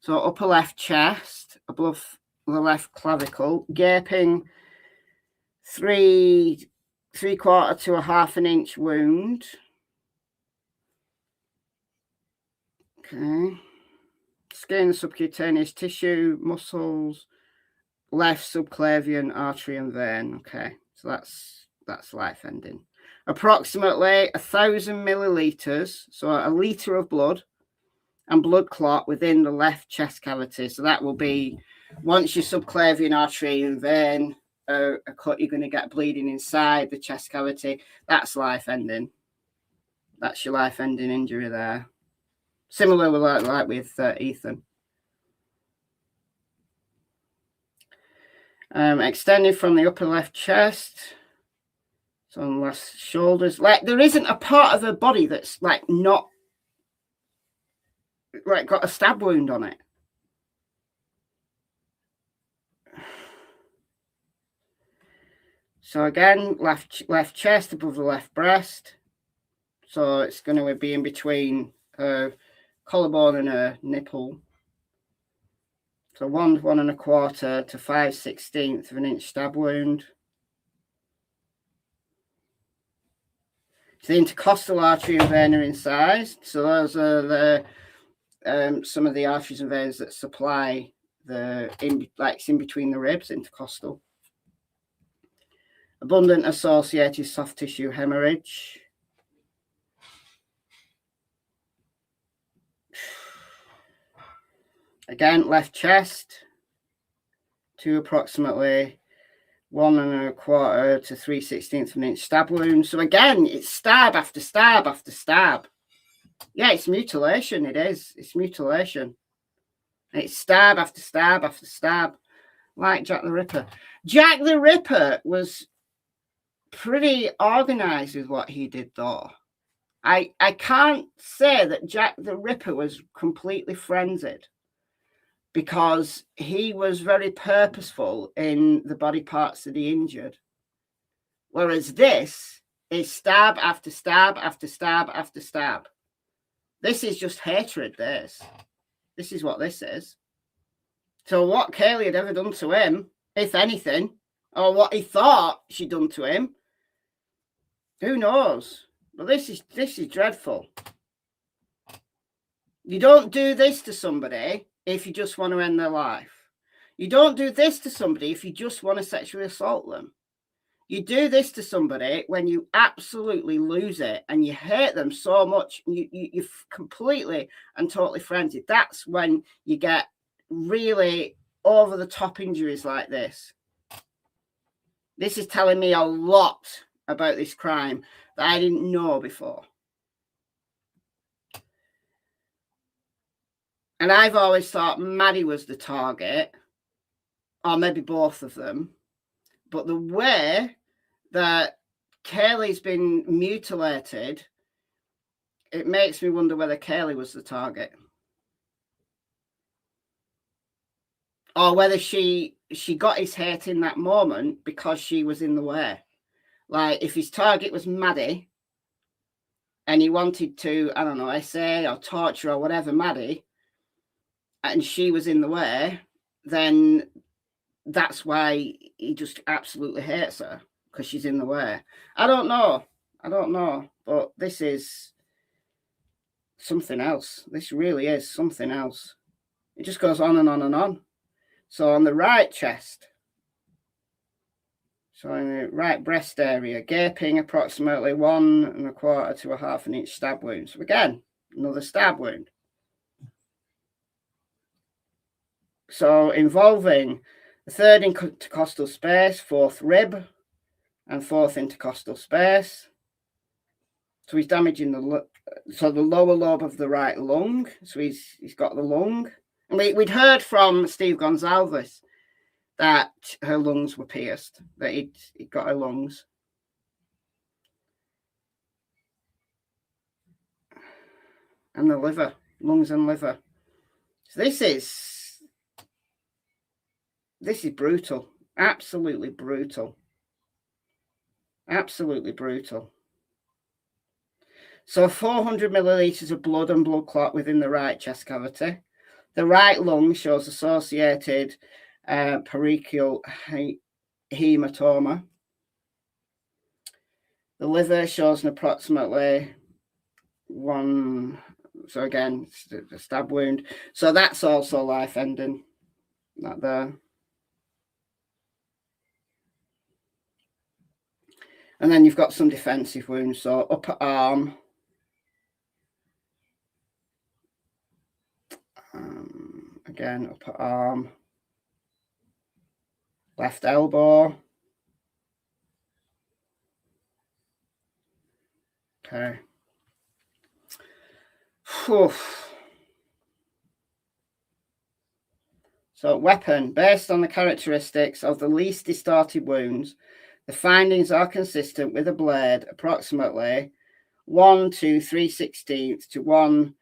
So upper left chest, above the left clavicle, gaping 3/4 to 1/2 inch wound. Okay. Skin, subcutaneous tissue, muscles, left subclavian artery and vein. Okay, so that's life ending. Approximately 1,000 milliliters, so a liter of blood and blood clot within the left chest cavity. So that will be, once your subclavian artery and vein are cut, you're going to get bleeding inside the chest cavity. That's life ending. That's your life ending injury there. Similar with like with Ethan. Extended from the upper left chest, so on the left shoulders. Like, there isn't a part of her body that's like not like got a stab wound on it. So again, left chest above the left breast. So it's going to be in between her collarbone and her nipple. So 1 1/4 to 5/16 of an inch stab wound. So the intercostal artery and vein are incised. So those are the some of the arteries and veins that supply the in between the ribs, intercostal. Abundant associated soft tissue hemorrhage. Again, left chest to approximately 1 1/4 to 3/16 of an inch stab wound. So again, it's stab after stab after stab. Yeah, it's mutilation. It is. It's mutilation. It's stab after stab after stab, like Jack the Ripper. Jack the Ripper was pretty organized with what he did, though. I can't say that Jack the Ripper was completely frenzied, because he was very purposeful in the body parts that he injured. Whereas this is stab after stab after stab after stab. This is just hatred, this. This is what this is. So what Kaylee had ever done to him, if anything, or what he thought she'd done to him, who knows? But this is dreadful. You don't do this to somebody if you just want to end their life. You don't do this to somebody if you just want to sexually assault them. You do this to somebody when you absolutely lose it and you hate them so much, you're completely and totally frenzied. That's when you get really over the top injuries like this. This is telling me a lot about this crime that I didn't know before. And I've always thought Maddie was the target, or maybe both of them. But the way that Kaylee's been mutilated, it makes me wonder whether Kaylee was the target. Or whether she got his hate in that moment because she was in the way. Like, if his target was Maddie and he wanted to, I don't know, essay or torture or whatever Maddie, and she was in the way, then that's why he just absolutely hates her, because she's in the way. I don't know. But this is something else. This really is something else. It just goes on and on and on. So on the right chest, so in the right breast area, gaping approximately 1 1/4 to 1/2 inch stab wound. So again, another stab wound. So involving the 3rd intercostal space, 4th rib, and 4th intercostal space. So he's damaging the lower lobe of the right lung. So he's got the lung. And we'd heard from Steve Gonsalves that her lungs were pierced, that he'd got her lungs. And the liver, lungs and liver. So this is brutal. Absolutely brutal. Absolutely brutal. So 400 milliliters of blood and blood clot within the right chest cavity. The right lung shows associated perichial hematoma. The liver shows an approximately 1, so again, the stab wound. So that's also life-ending, that there. And then you've got some defensive wounds. So upper arm, again, upper arm, left elbow. Okay. Whew. So weapon, based on the characteristics of the least distorted wounds, the findings are consistent with a blade approximately 1 to 3/16 to 1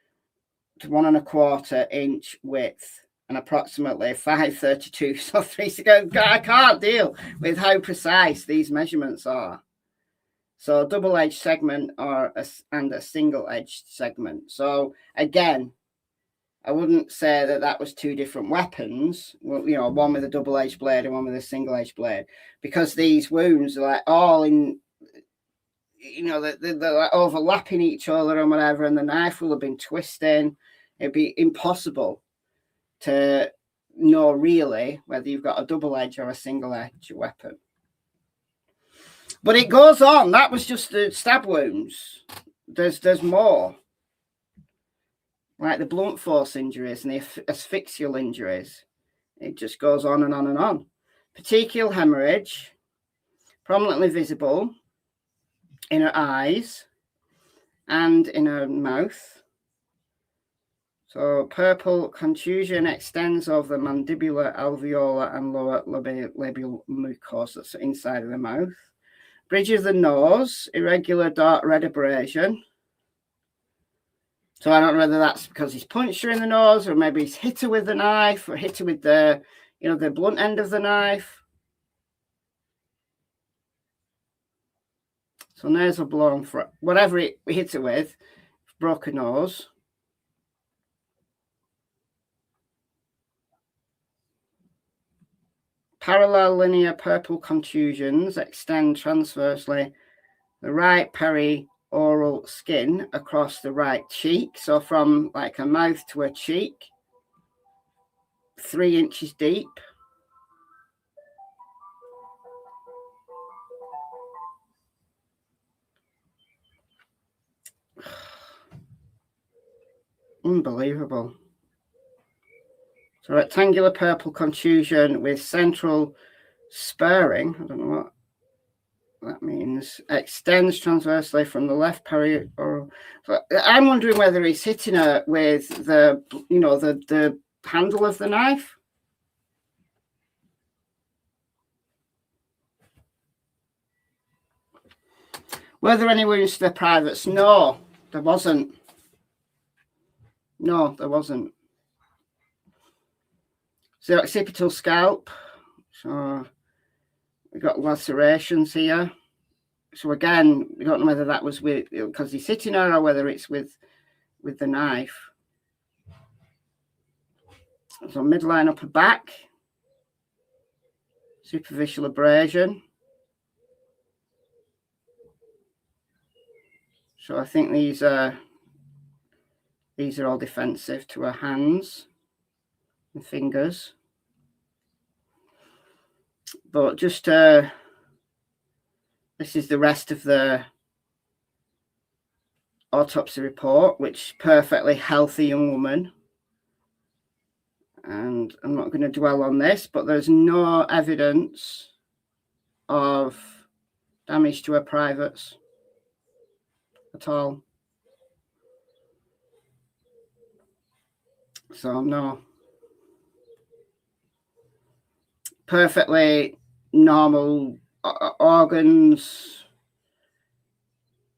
to 1 1/4 inch width and approximately 5/32. So 3/6. I can't deal with how precise these measurements are. So a double-edged segment and a single-edged segment. So again, I wouldn't say that was 2 different weapons. Well, you know, one with a double-edged blade and one with a single-edged blade, because these wounds are like all in, you know, they're like overlapping each other and whatever, and the knife will have been twisting. It'd be impossible to know really whether you've got a double-edged or a single-edged weapon. But it goes on. That was just the stab wounds. There's more. Like the blunt force injuries and the asphyxial injuries. It just goes on and on and on. Petechial hemorrhage, prominently visible in her eyes and in her mouth. So purple contusion extends over the mandibular, alveolar and lower labial mucosa, so inside of the mouth. Bridge of the nose, irregular dark red abrasion. So I don't know whether that's because he's punched her in the nose, or maybe he's hit her with the knife, or hit her with the, you know, the blunt end of the knife. So nasal blown for whatever it hit her with, broken nose. Parallel linear purple contusions extend transversely the right perioral skin across the right cheek. So from like a mouth to a cheek, 3 inches deep. Unbelievable. So rectangular purple contusion with central spurring. I don't know what that means. Extends transversely from the left perioral. So I'm wondering whether he's hitting her with the, you know, the handle of the knife. Were there any wounds to the privates? No, there wasn't. No, there wasn't. So occipital scalp. So we've got lacerations here. So again, we don't know whether that was with, because he's hitting her, or whether it's with the knife. So midline upper back. Superficial abrasion. So I think these are all defensive to her hands and fingers. But just this is the rest of the autopsy report, which perfectly healthy young woman. And I'm not going to dwell on this, but there's no evidence of damage to her privates at all. So no. Perfectly normal organs,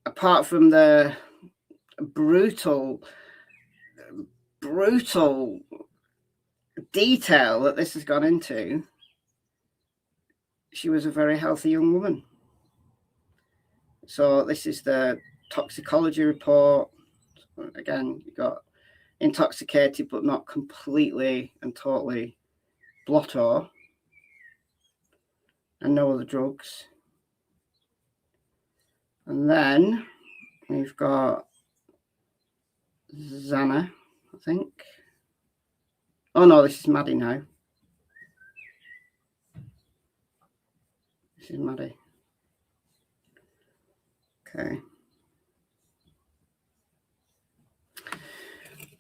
apart from the brutal detail that this has gone into. She was a very healthy young woman. So this is the toxicology report. Again, you got intoxicated but not completely and totally blotto, and no other drugs. And then we've got Zana, I think. Oh no, this is Maddie now. This is Maddie. Okay.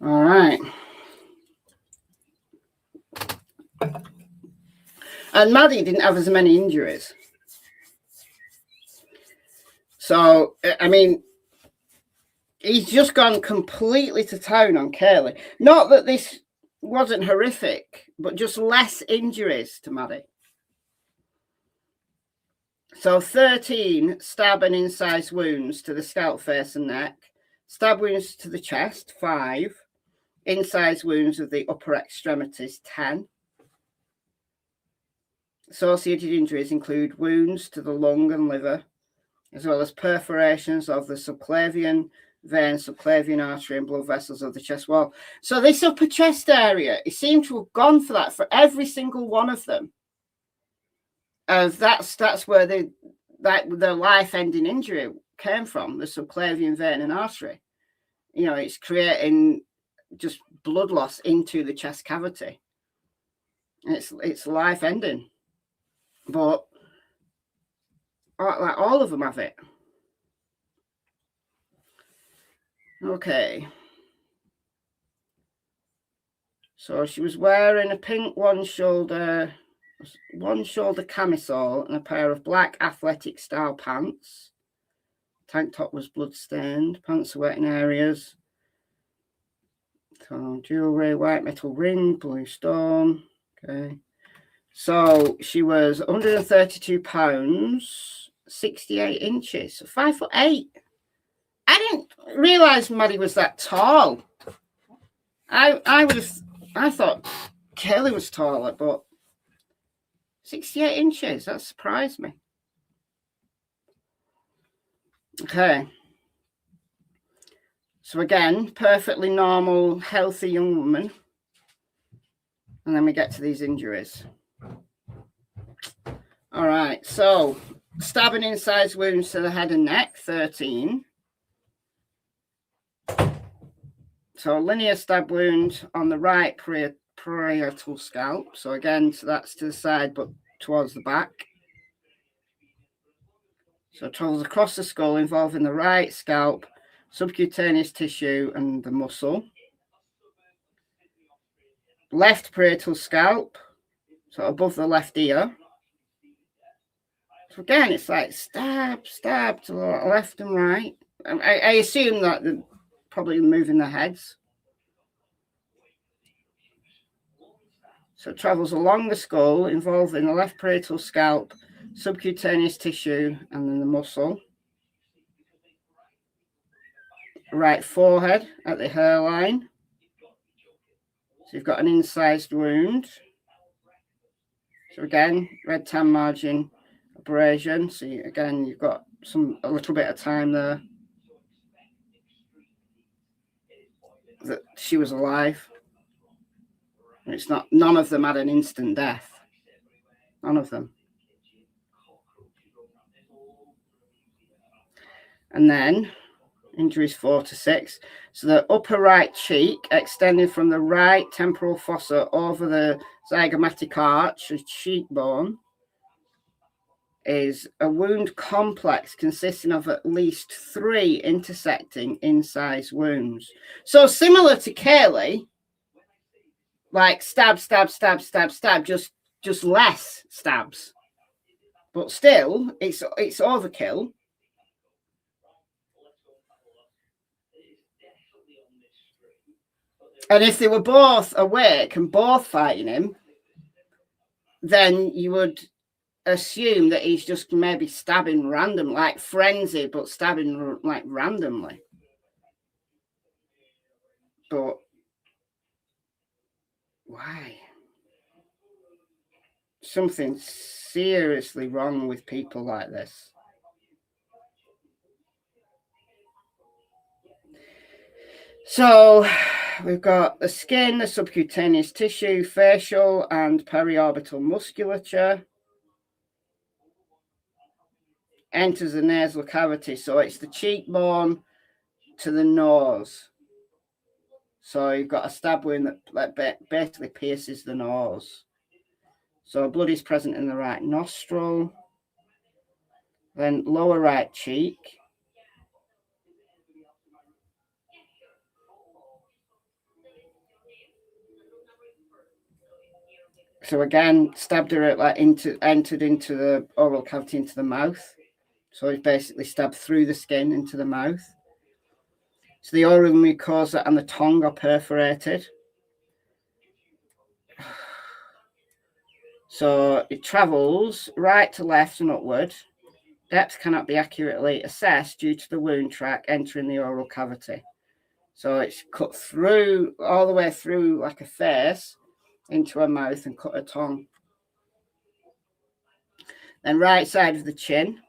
All right. And Maddie didn't have as many injuries. So, I mean, he's just gone completely to town on Curly. Not that this wasn't horrific, but just less injuries to Maddie. So 13 stab and incise wounds to the scalp, face and neck. Stab wounds to the chest, 5. Incise wounds of the upper extremities, 10. Associated injuries include wounds to the lung and liver, as well as perforations of the subclavian vein, subclavian artery, and blood vessels of the chest wall. So this upper chest area, it seemed to have gone for that for every single one of them. That's where the life-ending injury came from, the subclavian vein and artery. You know, it's creating just blood loss into the chest cavity. It's life-ending. But like all of them have it. Okay. So she was wearing a pink one-shoulder camisole and a pair of black athletic style pants. Tank top was blood-stained. Pants are wet in areas. So jewelry, white metal ring, blue stone. Okay. So she was 132 pounds, 68 inches, so 5'8". I didn't realise Maddie was that tall. I thought Kelly was taller, but 68 inches, that surprised me. Okay. So again, perfectly normal, healthy young woman. And then we get to these injuries. All right, so stabbing incise wounds to the head and neck, 13. So linear stab wound on the right parietal scalp. So again, so that's to the side, but towards the back. So travels across the skull, involving the right scalp, subcutaneous tissue, and the muscle. left parietal scalp, so above the left ear. So again, it's like stab to the left and right. I assume that they're probably moving their heads. So it travels along the skull, involving the left parietal scalp, subcutaneous tissue, and then the muscle. Right forehead at the hairline. So you've got an incised wound. So again, red tan margin abrasion. So again, you've got a little bit of time there that she was alive. And it's not, none of them had an instant death. None of them. And then injuries 4 to 6. So the upper right cheek extending from the right temporal fossa over the zygomatic arch, the cheekbone, is a wound complex consisting of at least 3 intersecting incised wounds. So similar to CHORLEY, like stab, just less stabs. But still, it's overkill. And if they were both awake and both fighting him, then you would assume that he's just maybe stabbing random, like frenzy, but stabbing like randomly. But why? Something seriously wrong with people like this. So we've got the skin, the subcutaneous tissue, facial and periorbital musculature. Enters the nasal cavity. So it's the cheekbone to the nose. So you've got a stab wound that basically pierces the nose. So blood is present in the right nostril. Then lower right cheek. So again, stabbed her like entered into the oral cavity, into the mouth. So he's basically stabbed through the skin into the mouth. So the oral mucosa and the tongue are perforated. So it travels right to left and upward. Depth cannot be accurately assessed due to the wound track entering the oral cavity. So it's cut through, all the way through like a face into a mouth and cut a tongue. Then right side of the chin.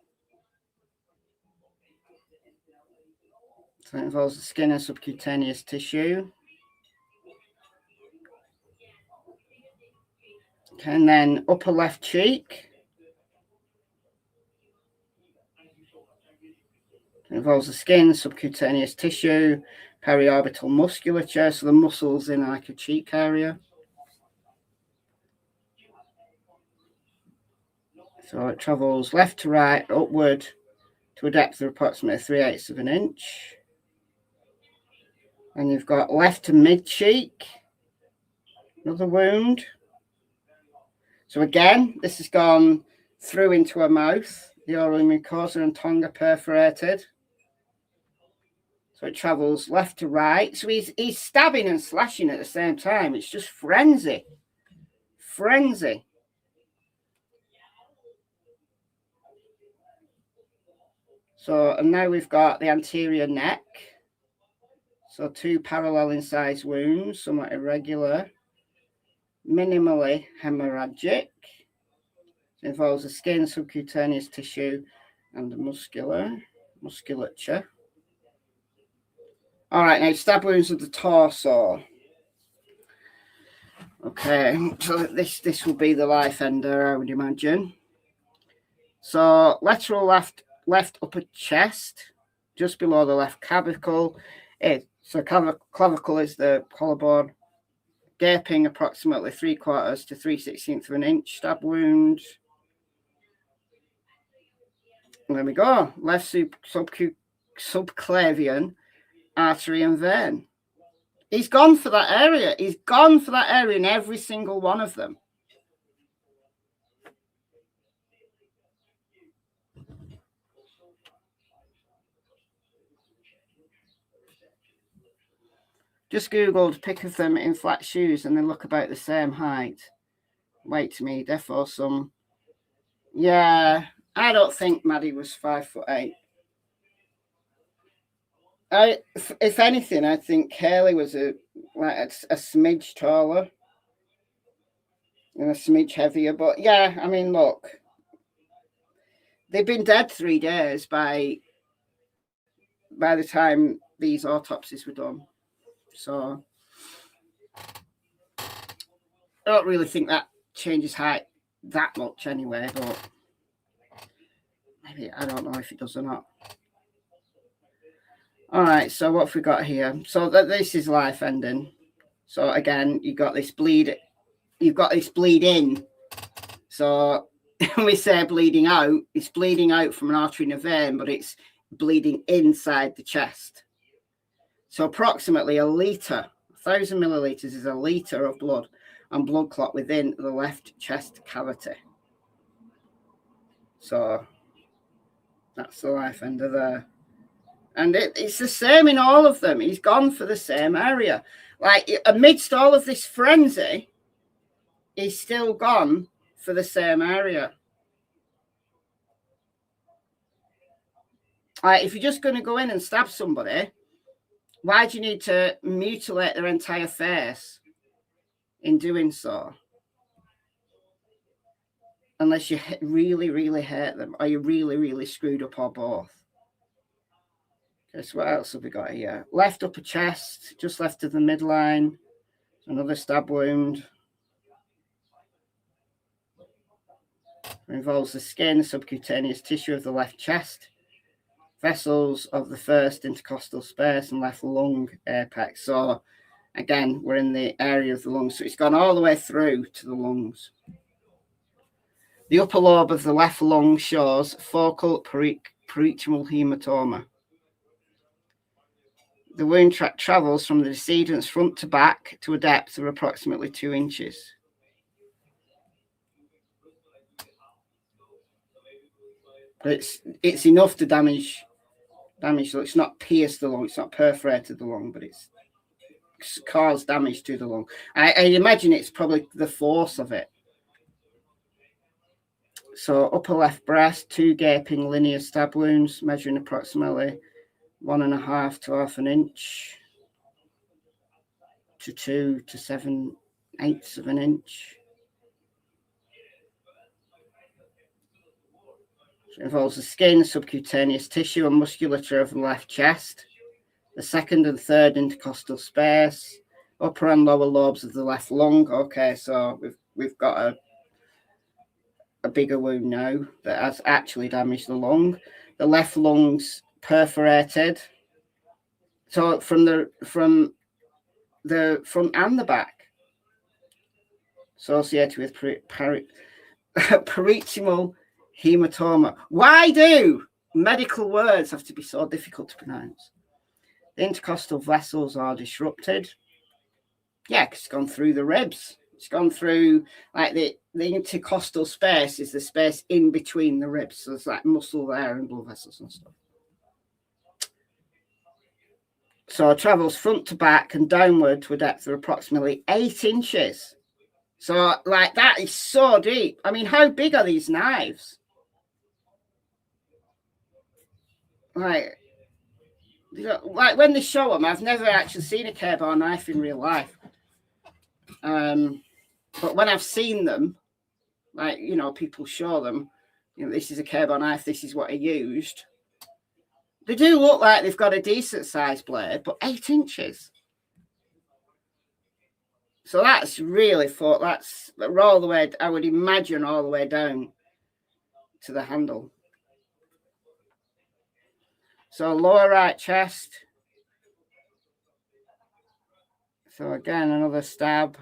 So it involves the skin and subcutaneous tissue. Okay, and then upper left cheek. It involves the skin, subcutaneous tissue, periorbital musculature, so the muscles in like a cheek area. So it travels left to right, upward to a depth of approximately 3/8 of an inch. And you've got left to mid cheek, another wound. So again, this has gone through into a mouth. The oral mucosa and tongue are perforated. So it travels left to right. So he's stabbing and slashing at the same time. It's just frenzy. Frenzy. So, and now we've got the anterior neck. So 2 parallel incised wounds, somewhat irregular, minimally hemorrhagic. It involves the skin, subcutaneous tissue, and the musculature. All right, now stab wounds of the torso. Okay, so this will be the life ender, I would imagine. So lateral left upper chest, just below the left clavicle. So clavicle is the collarbone, gaping approximately 3/4 to 3/16 of an inch stab wound. And there we go. Left subclavian artery and vein. He's gone for that area. He's gone for that area in every single one of them. Just Googled pic of them in flat shoes and they look about the same height. Wait to me, therefore some. Yeah, I don't think Maddie was 5'8". If anything, I think Curly was a smidge taller and a smidge heavier. But yeah, I mean, look, they've been dead 3 days by the time these autopsies were done. So I don't really think that changes height that much anyway, but maybe, I don't know if it does or not. All right, so what have we got here? So this is life ending. So again, you've got this bleed in. So when we say bleeding out, it's bleeding out from an artery in a vein, but it's bleeding inside the chest. So approximately a litre, 1,000 millilitres is a litre of blood and blood clot within the left chest cavity. So that's the life ender there. And it's the same in all of them. He's gone for the same area. Like, amidst all of this frenzy, he's still gone for the same area. Like, if you're just going to go in and stab somebody, why do you need to mutilate their entire face in doing so? Unless you really, really hate them, or you're really, really screwed up, or both. Okay, so what else have we got here? Left upper chest, just left of the midline. Another stab wound. It involves the skin, subcutaneous tissue of the left chest, vessels of the first intercostal space, and left lung apex. So again, we're in the area of the lungs. So it's gone all the way through to the lungs. The upper lobe of the left lung shows focal peritoneal hematoma. The wound track travels from the decedent's front to back to a depth of approximately 2 inches. It's enough to damage. So it's not pierced the lung, it's not perforated the lung, but it's caused damage to the lung. I imagine it's probably the force of it. So upper left breast, 2 gaping linear stab wounds measuring approximately 1.5 to 1/2 inch to 2 to 7/8 of an inch. So it involves the skin, subcutaneous tissue, and musculature of the left chest, the second and third intercostal space, upper and lower lobes of the left lung. Okay, so we've got a bigger wound now that has actually damaged the lung. The left lung's perforated. So from the front and the back, associated with peritoneal hematoma. Why do medical words have to be so difficult to pronounce? The intercostal vessels are disrupted. Yeah, because it's gone through the ribs. It's gone through, like, the intercostal space is the space in between the ribs. So there's like muscle there and blood vessels and stuff. So it travels front to back and downward to a depth of approximately 8 inches. So, like, that is so deep. I mean, how big are these knives? Like when they show them, I've never actually seen a K-bar knife in real life. But when I've seen them, like, you know, people show them, you know, this is a K-bar knife, this is what I used. They do look like they've got a decent sized blade, but 8 inches. So that's really that's all the way, I would imagine, all the way down to the handle. So lower right chest. So again, another stab.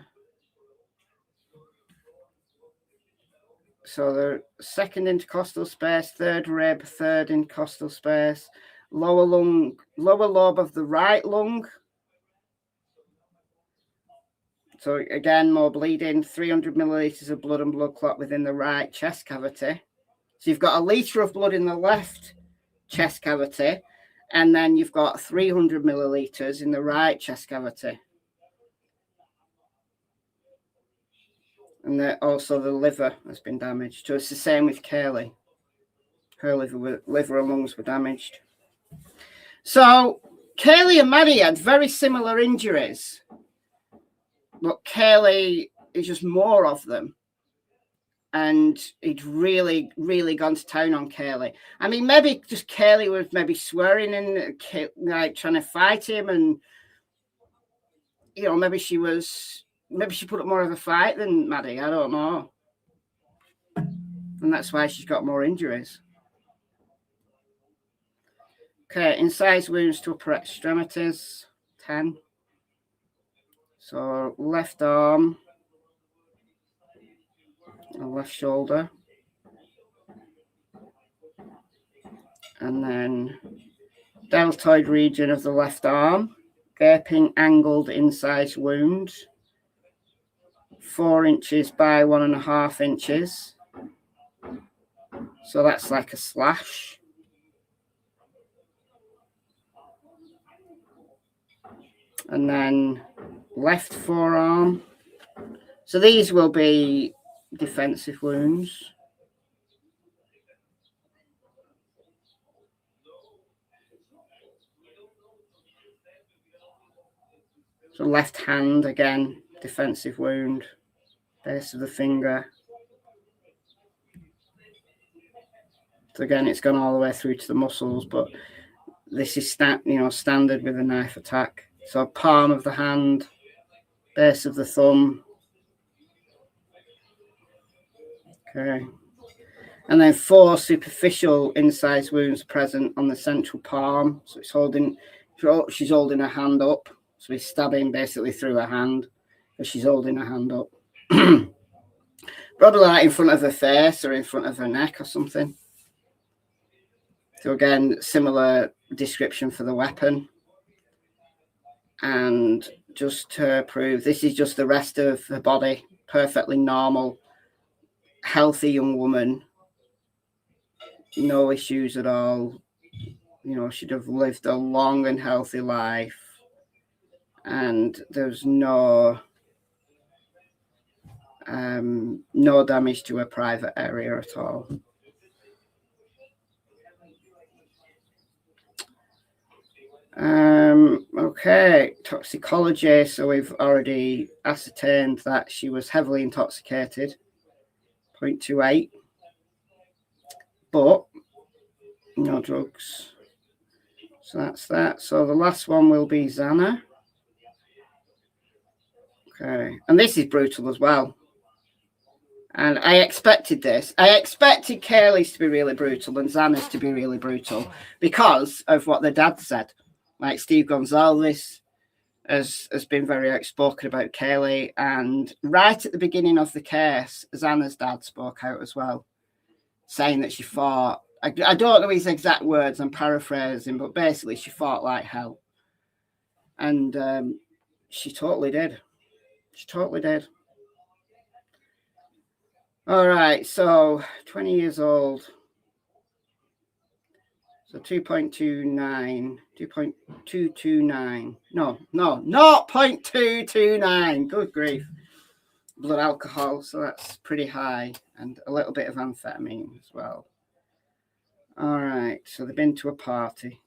So the second intercostal space, third rib, third intercostal space, lower lobe of the right lung. So again, more bleeding, 300 millilitres of blood and blood clot within the right chest cavity. So you've got a litre of blood in the left chest cavity, and then you've got 300 millilitres in the right chest cavity. And also the liver has been damaged. So it's the same with Kaylee. Her liver and lungs were damaged. So Kaylee and Maddie had very similar injuries, but Kaylee is just more of them. And he'd really, really gone to town on Kaylee. I mean, maybe just Kaylee was maybe swearing and like trying to fight him, and you know, maybe she put up more of a fight than Maddie. I don't know, and that's why she's got more injuries. Okay, incised wounds to upper extremities, 10. So left arm. Left shoulder, and then deltoid region of the left arm, gaping angled incised wound, 4 inches by 1.5 inches. So that's like a slash. And then left forearm. So these will be defensive wounds. So left hand, again, defensive wound, base of the finger. So again, it's gone all the way through to the muscles, but this is standard with a knife attack. So palm of the hand, base of the thumb. Okay. And then 4 superficial incised wounds present on the central palm. So she's holding her hand up. So he's stabbing basically through her hand, because she's holding her hand up. Probably like in front of her face or in front of her neck or something. So again, similar description for the weapon. And just to prove, this is just the rest of her body, perfectly normal, healthy young woman, no issues at all. You know, she'd have lived a long and healthy life, and there's no damage to her private area at all. Okay, toxicology. So we've already ascertained that she was heavily intoxicated, 0.28, but no drugs. So that's that. So the last one will be Xana. Okay, and this is brutal as well. And I expected this. I expected Kaylee's to be really brutal and Xana's to be really brutal because of what the dad said. Like Steve Gonzalez has been very outspoken about Kaylee. And right at the beginning of the case, Xana's dad spoke out as well, saying that she fought. I don't know his exact words, I'm paraphrasing, but basically she fought like hell. And she totally did. She totally did. All right, so 20 years old. So 2.29, 2.229. No, not 0.229. Good grief. Blood alcohol, so that's pretty high. And a little bit of amphetamine as well. All right, so they've been to a party.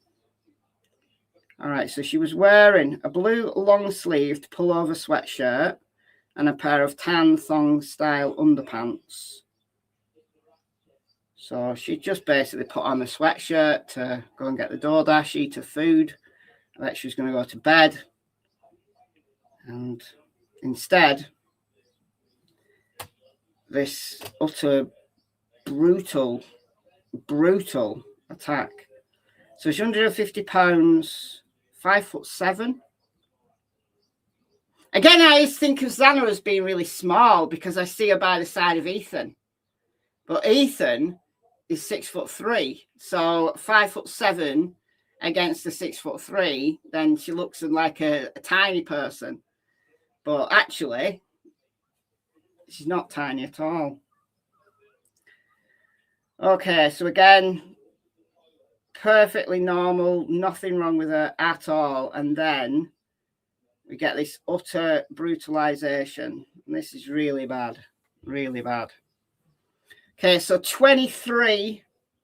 All right, so she was wearing a blue long-sleeved pullover sweatshirt and a pair of tan thong-style underpants. So she just basically put on a sweatshirt to go and get the DoorDash, eat her food. I bet she was going to go to bed. And instead, this utter brutal attack. So she's 150 pounds, 5'7". Again, I always think of Xana as being really small because I see her by the side of Ethan. But Ethan is 6'3", so 5'7" against the 6'3", then she looks like a tiny person. But actually, she's not tiny at all. Okay, so again, perfectly normal, nothing wrong with her at all. And then we get this utter brutalization. And this is really bad, really bad. Okay, so 23.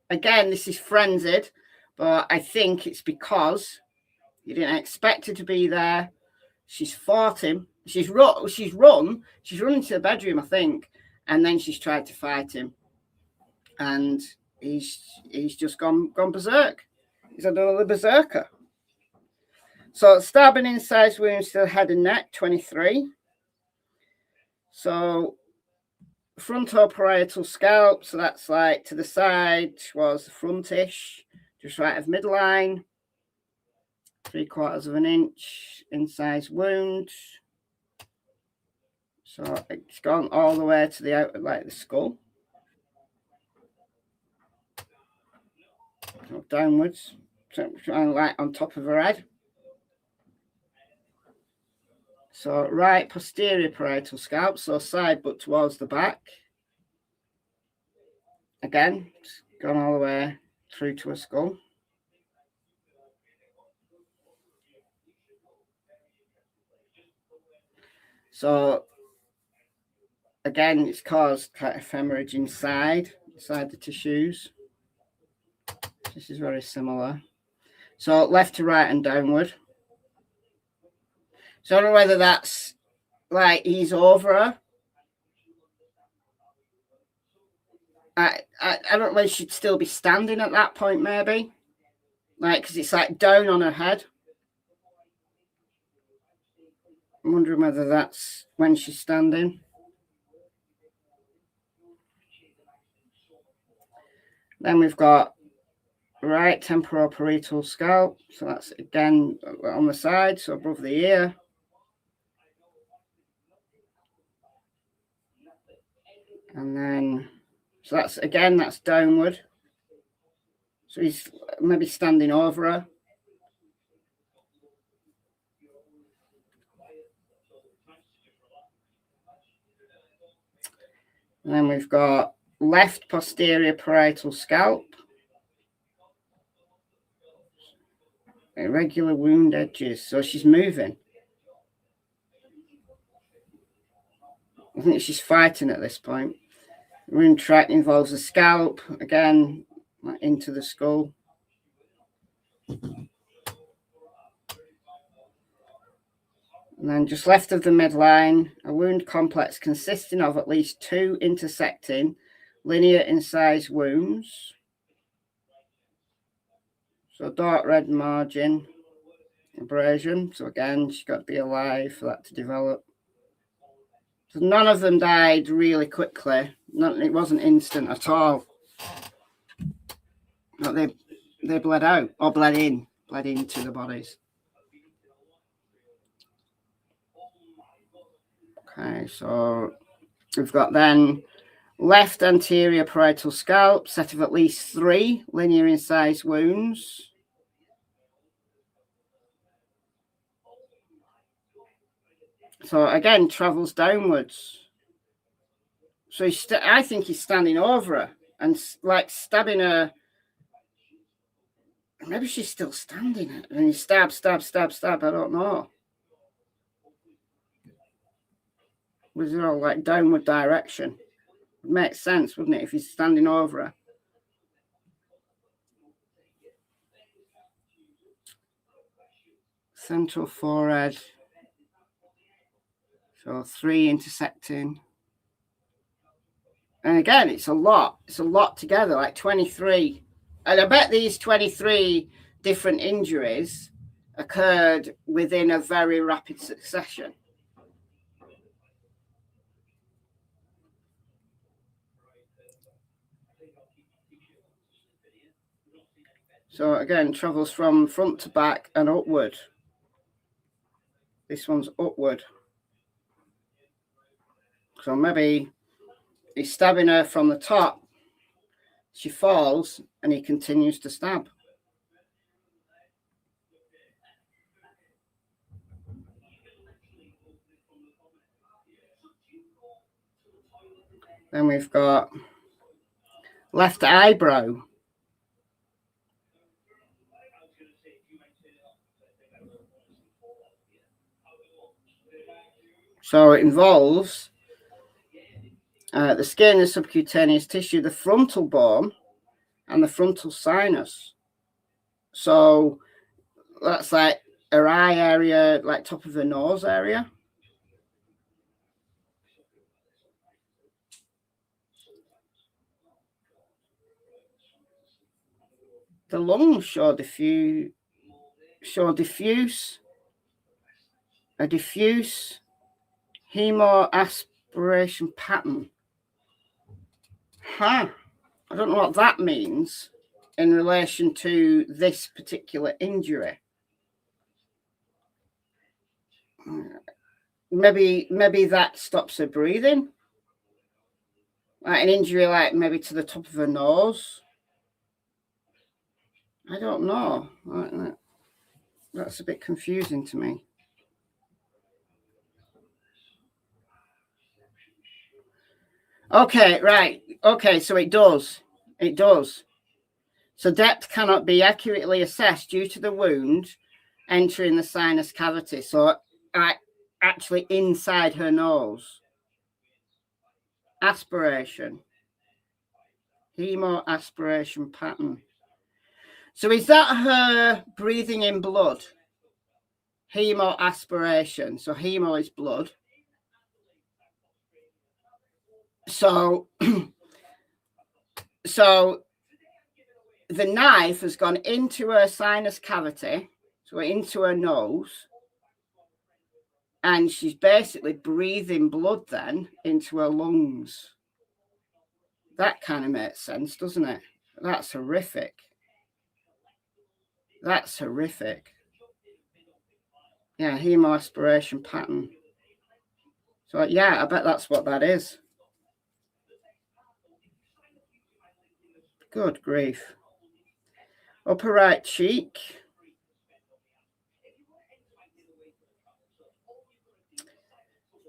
Again, this is frenzied, but I think it's because you didn't expect her to be there. She's fought him. She's run into the bedroom, I think, and then she's tried to fight him. And he's just gone berserk. He's another berserker. So stabbing incised wounds to the head and neck, 23. So frontoparietal scalp, so that's like to the side was the frontish, just right of midline, 3/4 inch incised wound. So it's gone all the way to the outer, like the skull. So downwards, like on top of her head. So right posterior parietal scalp, so side but towards the back. Again, it's gone all the way through to a skull. So again, it's caused kind of hemorrhage inside the tissues. This is very similar. So left to right and downward. So I don't know whether that's like he's over her. I don't know whether she'd still be standing at that point, maybe. Like, because it's like down on her head. I'm wondering whether that's when she's standing. Then we've got right temporoparietal scalp. So that's again on the side, so above the ear. And then, so that's again, that's downward. So he's maybe standing over her. And then we've got left posterior parietal scalp. Irregular wound edges. So she's moving. I think she's fighting at this point. Wound tract involves the scalp, again, into the skull. And then just left of the midline, a wound complex consisting of at least 2 intersecting linear incised wounds. So dark red margin, abrasion. So again, she's got to be alive for that to develop. So none of them died really quickly. It wasn't instant at all. But they bled out or bled into the bodies. Okay, so we've got then left anterior parietal scalp, set of at least 3 linear incised wounds. So again, travels downwards. So I think he's standing over her and like stabbing her. Maybe she's still standing and he stab. I don't know. Was it all like downward direction? It makes sense, wouldn't it, if he's standing over her? Central forehead. So 3 intersecting. And again, it's a lot. It's a lot together, like 23. And I bet these 23 different injuries occurred within a very rapid succession. So again, travels from front to back and upward. This one's upward. So maybe he's stabbing her from the top. She falls and he continues to stab. Then we've got left eyebrow. So it involves the skin, the subcutaneous tissue, the frontal bone, and the frontal sinus. So that's like her eye area, like top of the nose area. The lungs show diffuse hemoaspiration pattern. Huh. I don't know what that means in relation to this particular injury. Maybe that stops her breathing. Like an injury, like maybe to the top of her nose. I don't know. That's a bit confusing to me. Okay, right. Okay, so it does. It does. So depth cannot be accurately assessed due to the wound entering the sinus cavity. So actually inside her nose. Aspiration. Hemoaspiration pattern. So is that her breathing in blood? Hemoaspiration. So hemo is blood. So the knife has gone into her sinus cavity, so into her nose, and she's basically breathing blood then into her lungs. That kind of makes sense, doesn't it? That's horrific. That's horrific. Yeah, hemoaspiration pattern. So yeah, I bet that's what that is. Good grief. Upper right cheek.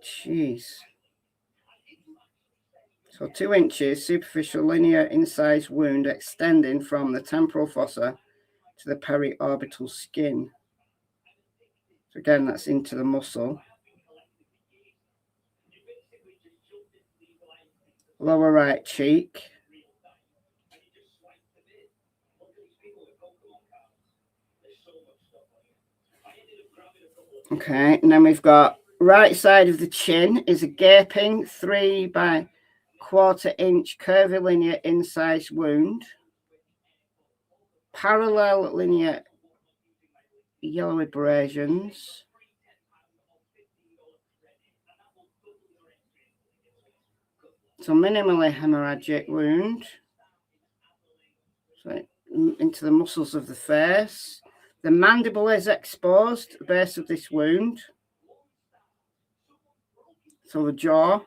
Jeez. So 2 inches, superficial linear incised wound extending from the temporal fossa to the periorbital skin. So again, that's into the muscle. Lower right cheek. Okay, and then we've got right side of the chin is a gaping 3 by 1/4 inch curvilinear incised wound. Parallel linear yellow abrasions. So minimally hemorrhagic wound. So into the muscles of the face. The mandible is exposed at the base of this wound. So the jaw.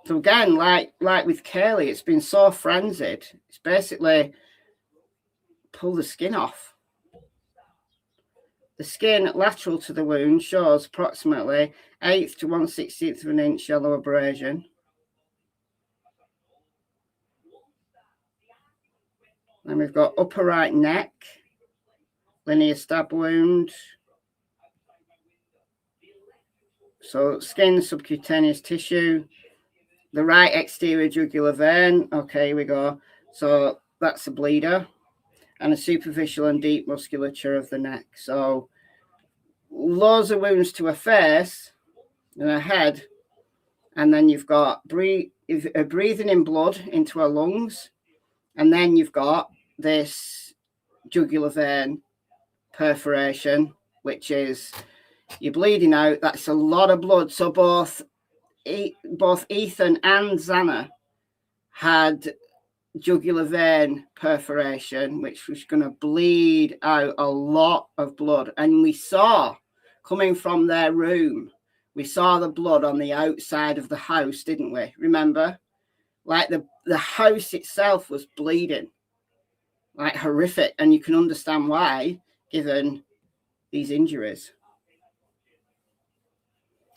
So again, like with Kaylee, it's been so frenzied. It's basically pull the skin off. The skin lateral to the wound shows approximately 1/8 to 1/16 of an inch yellow abrasion. Then we've got upper right neck, linear stab wound. So skin, subcutaneous tissue. The right exterior jugular vein. Okay, here we go. So that's a bleeder. And a superficial and deep musculature of the neck. So loads of wounds to her face and her head. And then you've got breathing in blood into her lungs. And then you've got this jugular vein perforation, which is you're bleeding out. That's a lot of blood. So both Ethan and Xana had jugular vein perforation, which was going to bleed out a lot of blood. And we saw coming from their room, we saw the blood on the outside of the house, didn't we? Remember? Like the house itself was bleeding, like horrific. And you can understand why, given these injuries.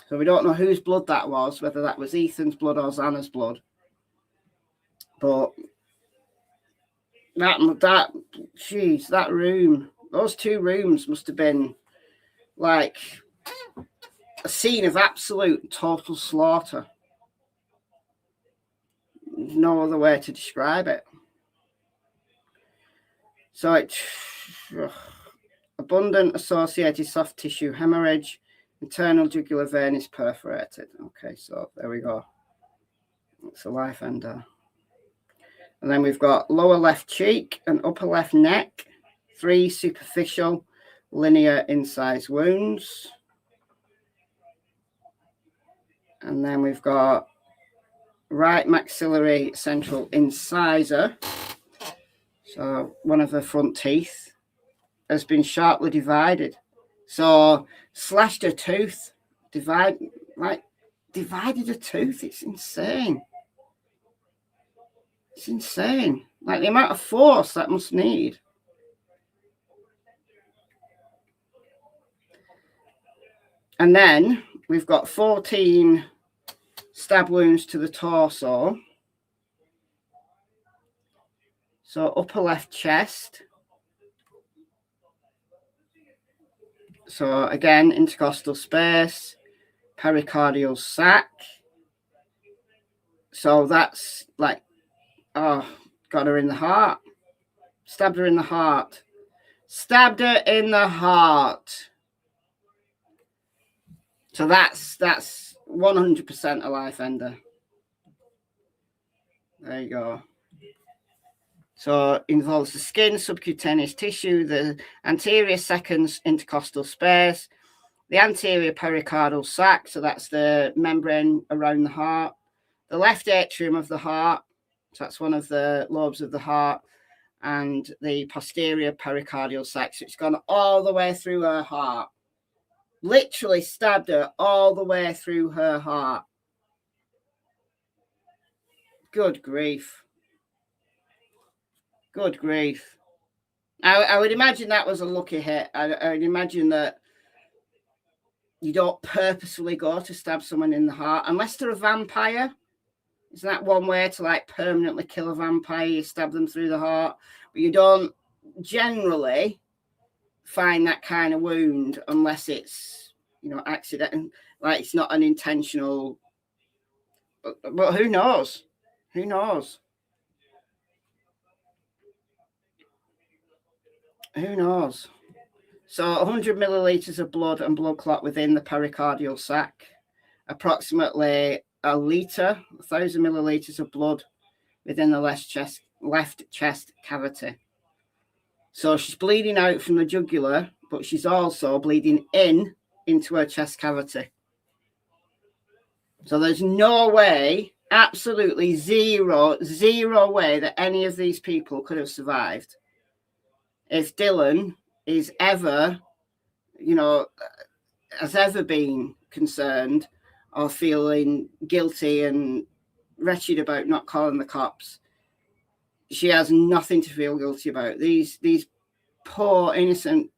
So we don't know whose blood that was, whether that was Ethan's blood or Xana's blood. But that room, those 2 rooms must have been like a scene of absolute total slaughter. No other way to describe it. So abundant associated soft tissue hemorrhage, internal jugular vein is perforated. Okay, so there we go. It's a life ender. And then we've got lower left cheek and upper left neck, 3 superficial linear incised wounds. And then we've got right maxillary central incisor. So one of the front teeth has been sharply divided. So slashed a tooth, divided a tooth. It's insane. It's insane. Like the amount of force that must need. And then we've got 14 stab wounds to the torso. So upper left chest. So again, intercostal space, pericardial sac. So that's like, oh, got her in the heart. Stabbed her in the heart. Stabbed her in the heart. So that's 100% a life ender. There you go. So involves the skin, subcutaneous tissue, the anterior second intercostal space, the anterior pericardial sac, so that's the membrane around the heart, the left atrium of the heart, so that's one of the lobes of the heart, and the posterior pericardial sac. So it's gone all the way through her heart. Literally stabbed her all the way through her heart. Good grief. Good grief. I would imagine that was a lucky hit. I would imagine that you don't purposefully go to stab someone in the heart unless they're a vampire. Isn't that one way to like permanently kill a vampire? You stab them through the heart. But you don't generally find that kind of wound unless it's, you know, accident. Like it's not an intentional. But who knows? Who knows? Who knows? So 100 milliliters of blood and blood clot within the pericardial sac. Approximately a litre, 1,000 milliliters of blood within the left chest cavity. So she's bleeding out from the jugular, but she's also bleeding into her chest cavity. So there's no way, absolutely zero way that any of these people could have survived. If Dylan is ever, you know, has ever been concerned or feeling guilty and wretched about not calling the cops, she has nothing to feel guilty about. These poor, innocent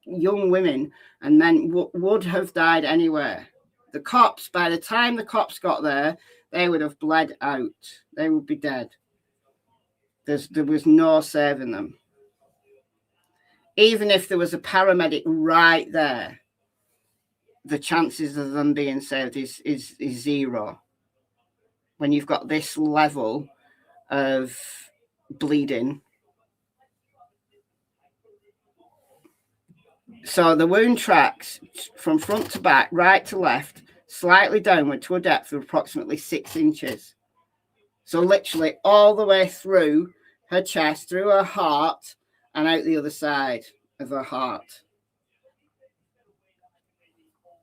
young women and men would have died anywhere. The cops, by the time the cops got there, they would have bled out. They would be dead. There was no saving them. Even if there was a paramedic right there, the chances of them being saved is zero. When you've got this level of bleeding. So the wound tracks from front to back, right to left, slightly downward to a depth of approximately 6 inches. So literally all the way through her chest, through her heart, and out the other side of her heart.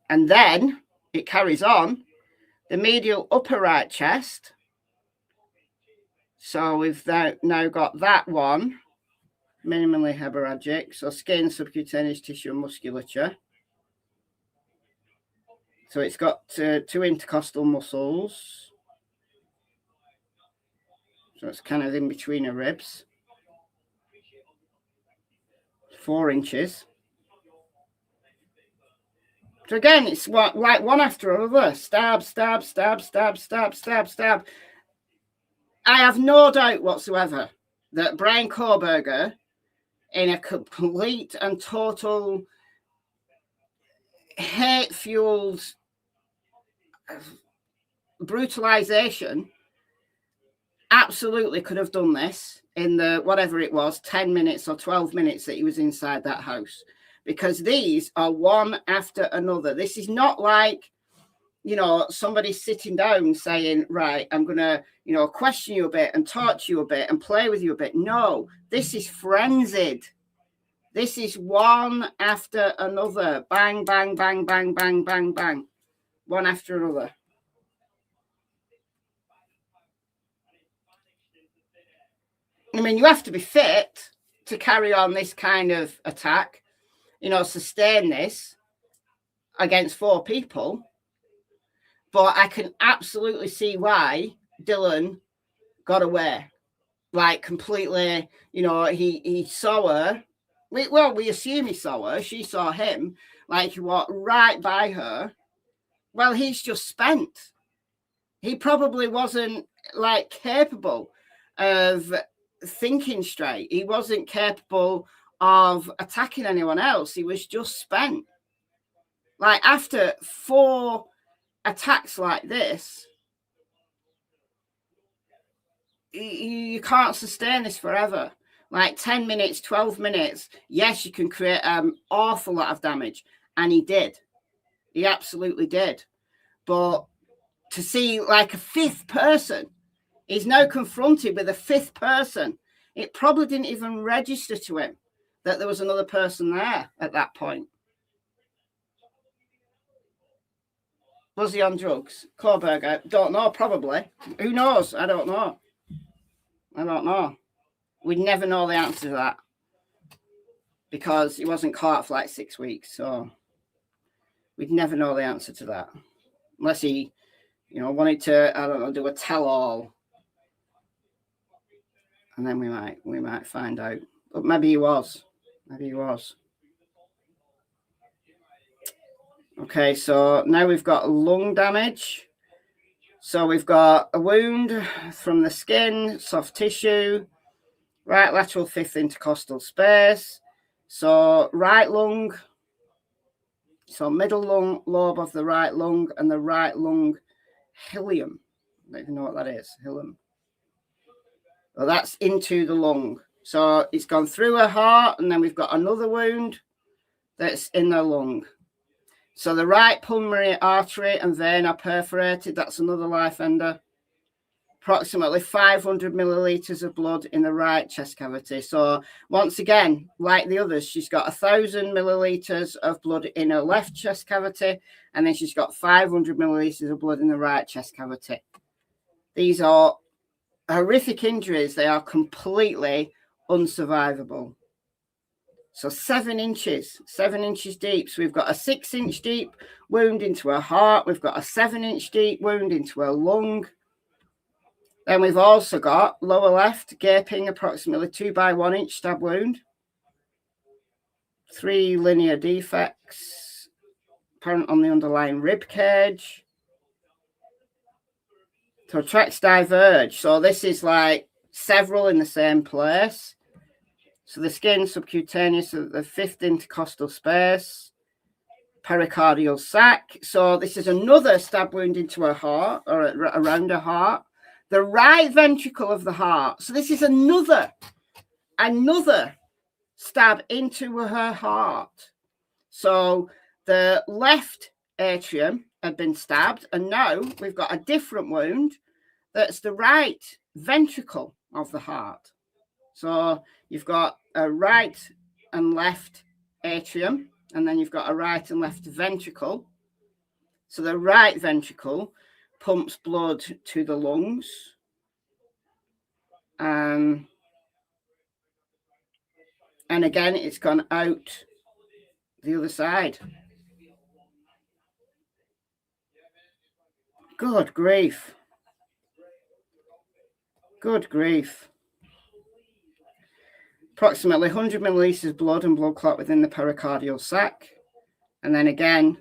And then it carries on the medial upper right chest. So we've now got that one, minimally hemorrhagic. So skin, subcutaneous tissue, and musculature. So it's got 2 intercostal muscles. So it's kind of in between her ribs. 4 inches. So again, it's like one after another. Stab, stab, stab, stab, stab, stab, stab. I have no doubt whatsoever that Brian Koberger, in a complete and total hate-fueled brutalization, absolutely could have done this in the whatever it was 10 minutes or 12 minutes that he was inside that house, because these are one after another. This is not like, you know, somebody sitting down saying, right, I'm gonna, you know, question you a bit and talk to you a bit and play with you a bit. No, this is frenzied. This is one after another. Bang, bang, bang, bang, bang, bang, bang. One after another. I mean, you have to be fit to carry on this kind of attack, you know, sustain this against 4 people. But I can absolutely see why Dylan got away. Like, completely, you know, he saw her. We assume he saw her. She saw him. Like, he walked right by her. Well, he's just spent. He probably wasn't, like, capable of thinking straight. He wasn't capable of attacking anyone else. He was just spent. Like, after 4 attacks like this, you can't sustain this forever. Like 10 minutes, 12 minutes, yes, you can create an awful lot of damage. And he did. He absolutely did. But to see like a 5th person, he's now confronted with a 5th person. It probably didn't even register to him that there was another person there at that point. Was he on drugs? Koberger? Don't know, probably. Who knows? I don't know. I don't know. We'd never know the answer to that because he wasn't caught for like 6 weeks. So we'd never know the answer to that unless he, you know, wanted to, I don't know, do a tell-all. And then we might find out. But maybe he was. Maybe he was. Okay, so now we've got lung damage. So we've got a wound from the skin, soft tissue, right lateral 5th intercostal space. So right lung, so middle lung, lobe of the right lung, and the right lung hilum. I don't even know what that is, hilum. Well, that's into the lung. So it's gone through her heart, and then we've got another wound that's in the lung. So the right pulmonary artery and vein are perforated. That's another life ender. Approximately 500 milliliters of blood in the right chest cavity. So once again, like the others, she's got 1,000 milliliters of blood in her left chest cavity, and then she's got 500 milliliters of blood in the right chest cavity. These are horrific injuries. They are completely unsurvivable. So 7 inches deep. So we've got a 6-inch deep wound into her heart. We've got a 7-inch deep wound into her lung. Then we've also got lower left gaping approximately 2 by 1 inch stab wound. 3 linear defects apparent on the underlying rib cage. So tracts diverge. So this is like several in the same place. So the skin, subcutaneous, the 5th intercostal space, pericardial sac. So this is another stab wound into her heart, or around her heart. The right ventricle of the heart. So this is another stab into her heart. So the left atrium had been stabbed, and now we've got a different wound that's the right ventricle of the heart. So you've got a right and left atrium, and then you've got a right and left ventricle. So the right ventricle pumps blood to the lungs. And again, it's gone out the other side. Good grief. Good grief. Approximately 100 milliliters of blood and blood clot within the pericardial sac. And then again,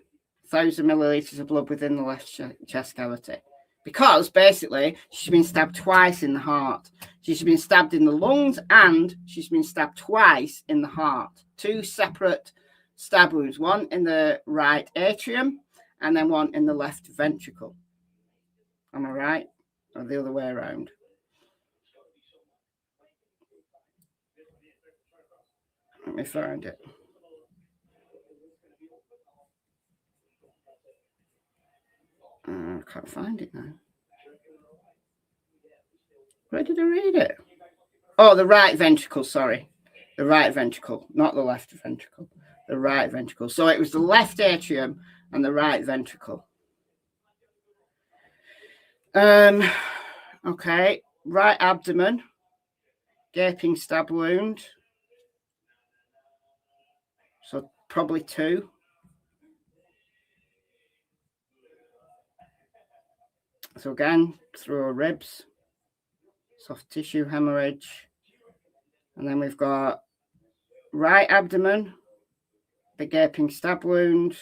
1,000 millilitres of blood within the left chest cavity. Because basically she's been stabbed twice in the heart. She's been stabbed in the lungs and she's been stabbed twice in the heart. 2 separate stab wounds, one in the right atrium and then one in the left ventricle. Am I right? Or the other way around? Let me find it. I can't find it now. Where did I read it? Oh, the right ventricle, sorry. The right ventricle, not the left ventricle. The right ventricle. So it was the left atrium and the right ventricle. Okay. Right abdomen. Gaping stab wound. So probably 2. So again, through her ribs. Soft tissue hemorrhage. And then we've got right abdomen, the gaping stab wound,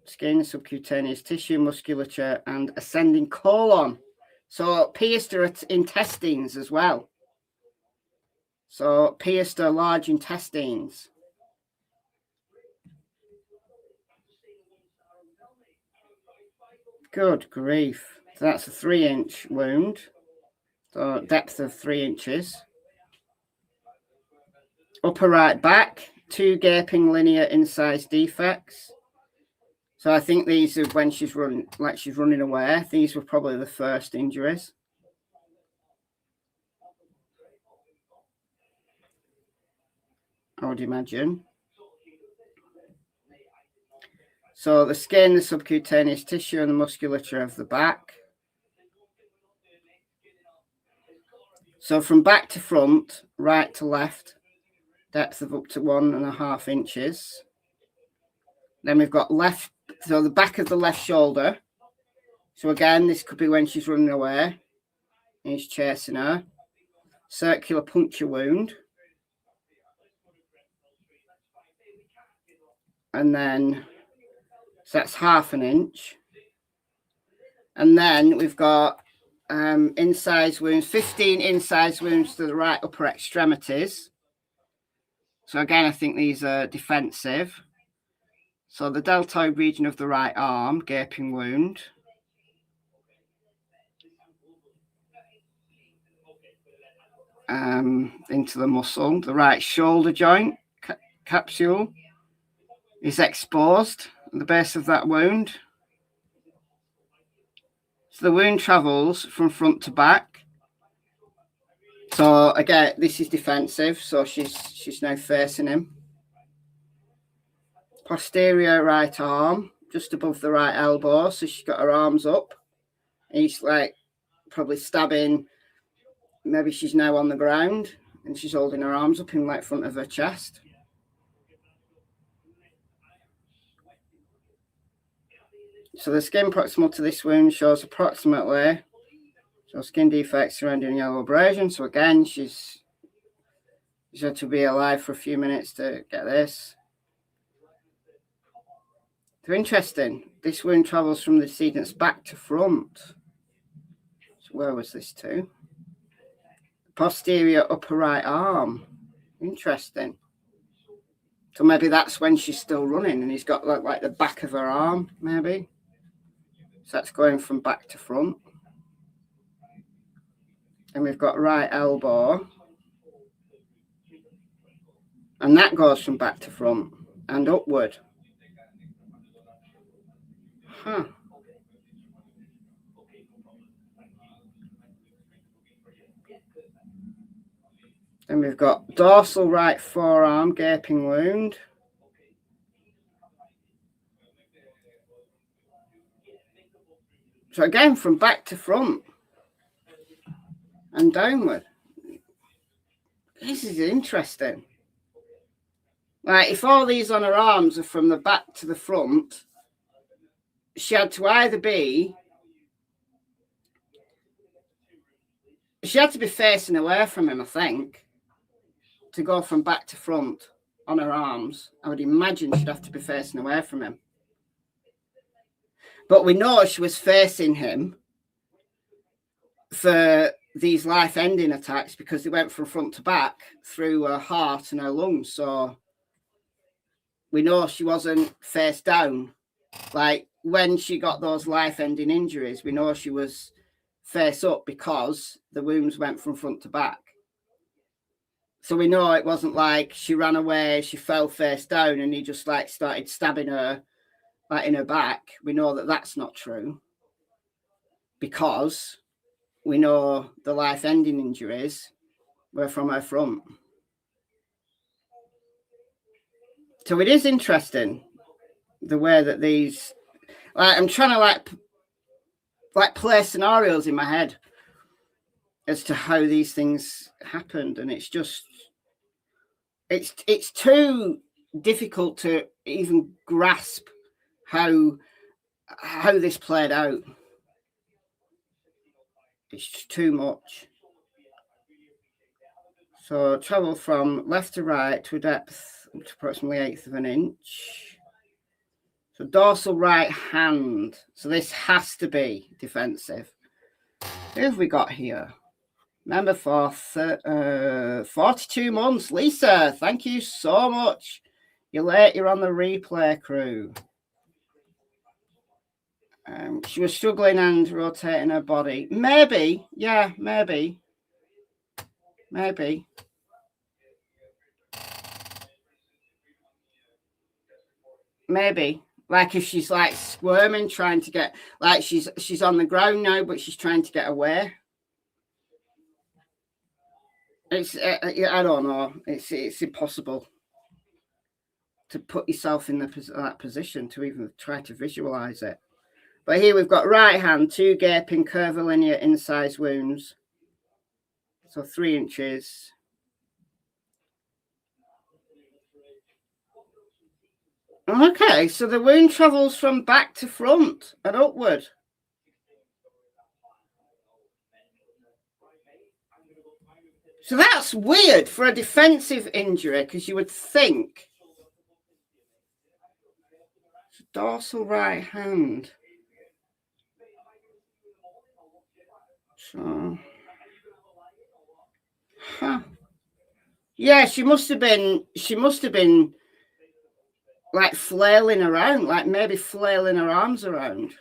skin, subcutaneous tissue, musculature, and ascending colon. So pierced her intestines as well. So pierced her large intestines. Good grief. So that's a 3-inch wound. So depth of 3 inches. Upper right back, 2 gaping linear incised defects. So I think these are when she's running, like she's running away. These were probably the first injuries. I would imagine. So the skin, the subcutaneous tissue, and the musculature of the back. So from back to front, right to left, depth of up to 1.5 inches. Then we've got left, so the back of the left shoulder. So again, this could be when she's running away. He's chasing her. Circular puncture wound. And then, so that's 1/2 inch. And then we've got incised wounds, 15 incised wounds to the right upper extremities. So again, I think these are defensive. So the deltoid region of the right arm, gaping wound. Into the muscle. The right shoulder joint capsule is exposed at the base of that wound. So the wound travels from front to back. So again, this is defensive. So she's now facing him. Posterior right arm, just above the right elbow. So she's got her arms up. And he's like probably stabbing. Maybe she's now on the ground and she's holding her arms up in like front of her chest. So the skin proximal to this wound shows approximately, so skin defects surrounding yellow abrasion. So again, she's had to be alive for a few minutes to get this. So interesting. This wound travels from the decedent's back to front. So where was this to? Posterior upper right arm. Interesting. So maybe that's when she's still running and he's got like the back of her arm, maybe. So that's going from back to front. And we've got right elbow. And that goes from back to front and upward. Huh. Then we've got dorsal right forearm, gaping wound. So again, from back to front and downward. This is interesting. Like, if all these on her arms are from the back to the front, she had to either be... She had to be facing away from him, I think, to go from back to front. on her arms, I would imagine she'd have to be facing away from him. But we know she was facing him for these life-ending attacks because they went from front to back through her heart and her lungs. So we know she wasn't face down. Like when she got those life-ending injuries, we know she was face up because the wounds went from front to back. So we know it wasn't like she ran away, she fell face down, and he just like started stabbing her like in her back. We know that that's not true because we know the life-ending injuries were from her front. So it is interesting the way that these, like, I'm trying to like play scenarios in my head as to how these things happened, and it's just it's too difficult to even grasp how this played out. It's just too much. So travel from left to right to a depth up to approximately 1/8 of an inch. So dorsal right hand. So this has to be defensive. Who have we got here? Member for 42 months. Lisa, thank you so much. You're late. You're on the replay crew. She was struggling and rotating her body. Maybe. Yeah, maybe. Maybe. Maybe. Like if she's like squirming, trying to get, like she's on the ground now, but she's trying to get away. It's I don't know. It's impossible to put yourself in that position to even try to visualize it. But here we've got right hand, 2 gaping curvilinear incised wounds. So 3 inches. Okay, so the wound travels from back to front and upward. So that's weird for a defensive injury, because you would think dorsal right hand. So, yeah, she must have been like flailing around, like maybe flailing her arms around.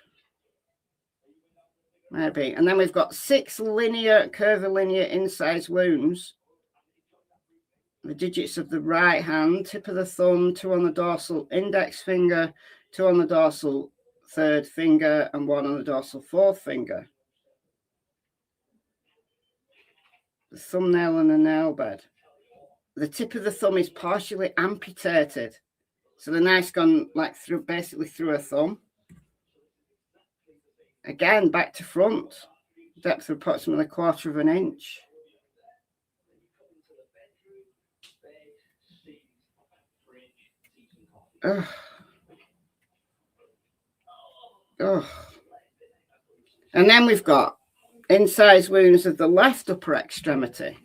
Maybe. And then we've got 6 linear, curvilinear incised wounds. The digits of the right hand, tip of the thumb, 2 on the dorsal index finger, 2 on the dorsal 3rd finger, and 1 on the dorsal 4th finger. The thumbnail and the nail bed. The tip of the thumb is partially amputated. So the knife's gone like basically through her thumb. Again, back to front. Depth of approximately 1/4 of an inch. Ugh. Ugh. And then we've got incised wounds of the left upper extremity.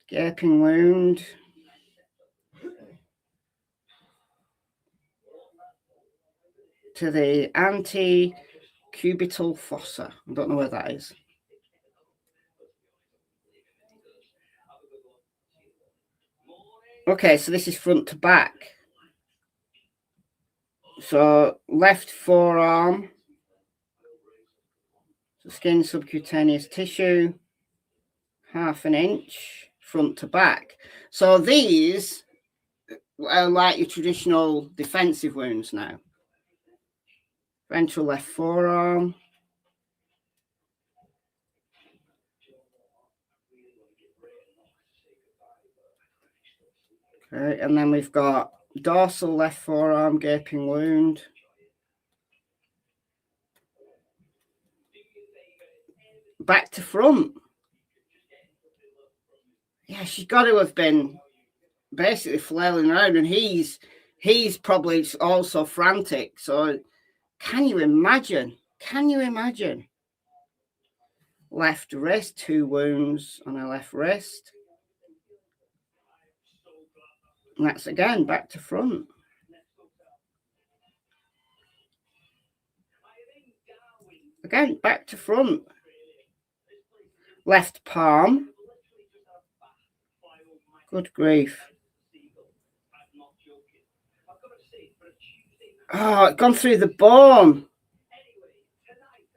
Gaping wound. To the antecubital fossa. I don't know where that is. Okay, so this is front to back. So left forearm. So skin, subcutaneous tissue. 1/2 inch, front to back. So these are like your traditional defensive wounds now. Ventral left forearm. Okay, and then we've got dorsal left forearm gaping wound. Back to front. Yeah, she's got to have been basically flailing around, and he's probably also frantic. So can you imagine? Can you imagine? Left wrist, 2 wounds on her left wrist. And that's again back to front. Again, back to front. Left palm. Good grief. Oh, it's gone through the bone.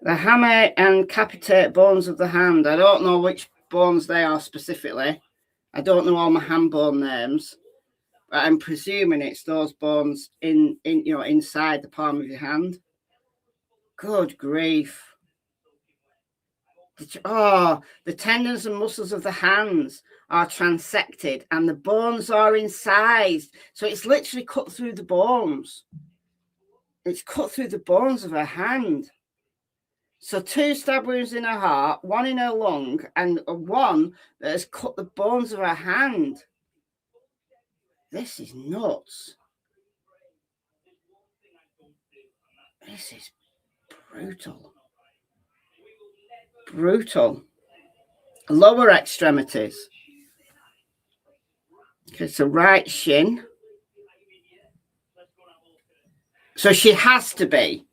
The hammer and capitate bones of the hand. I don't know which bones they are specifically. I don't know all my hand bone names, but I'm presuming it's those bones in inside the palm of your hand. Good grief. Oh, the tendons and muscles of the hands are transected and the bones are incised. So it's literally cut through the bones. It's cut through the bones of her hand. So 2 stab wounds in her heart, 1 in her lung, and 1 that has cut the bones of her hand. This is nuts. This is brutal. Brutal. Lower extremities. Okay, so right shin. So she has to be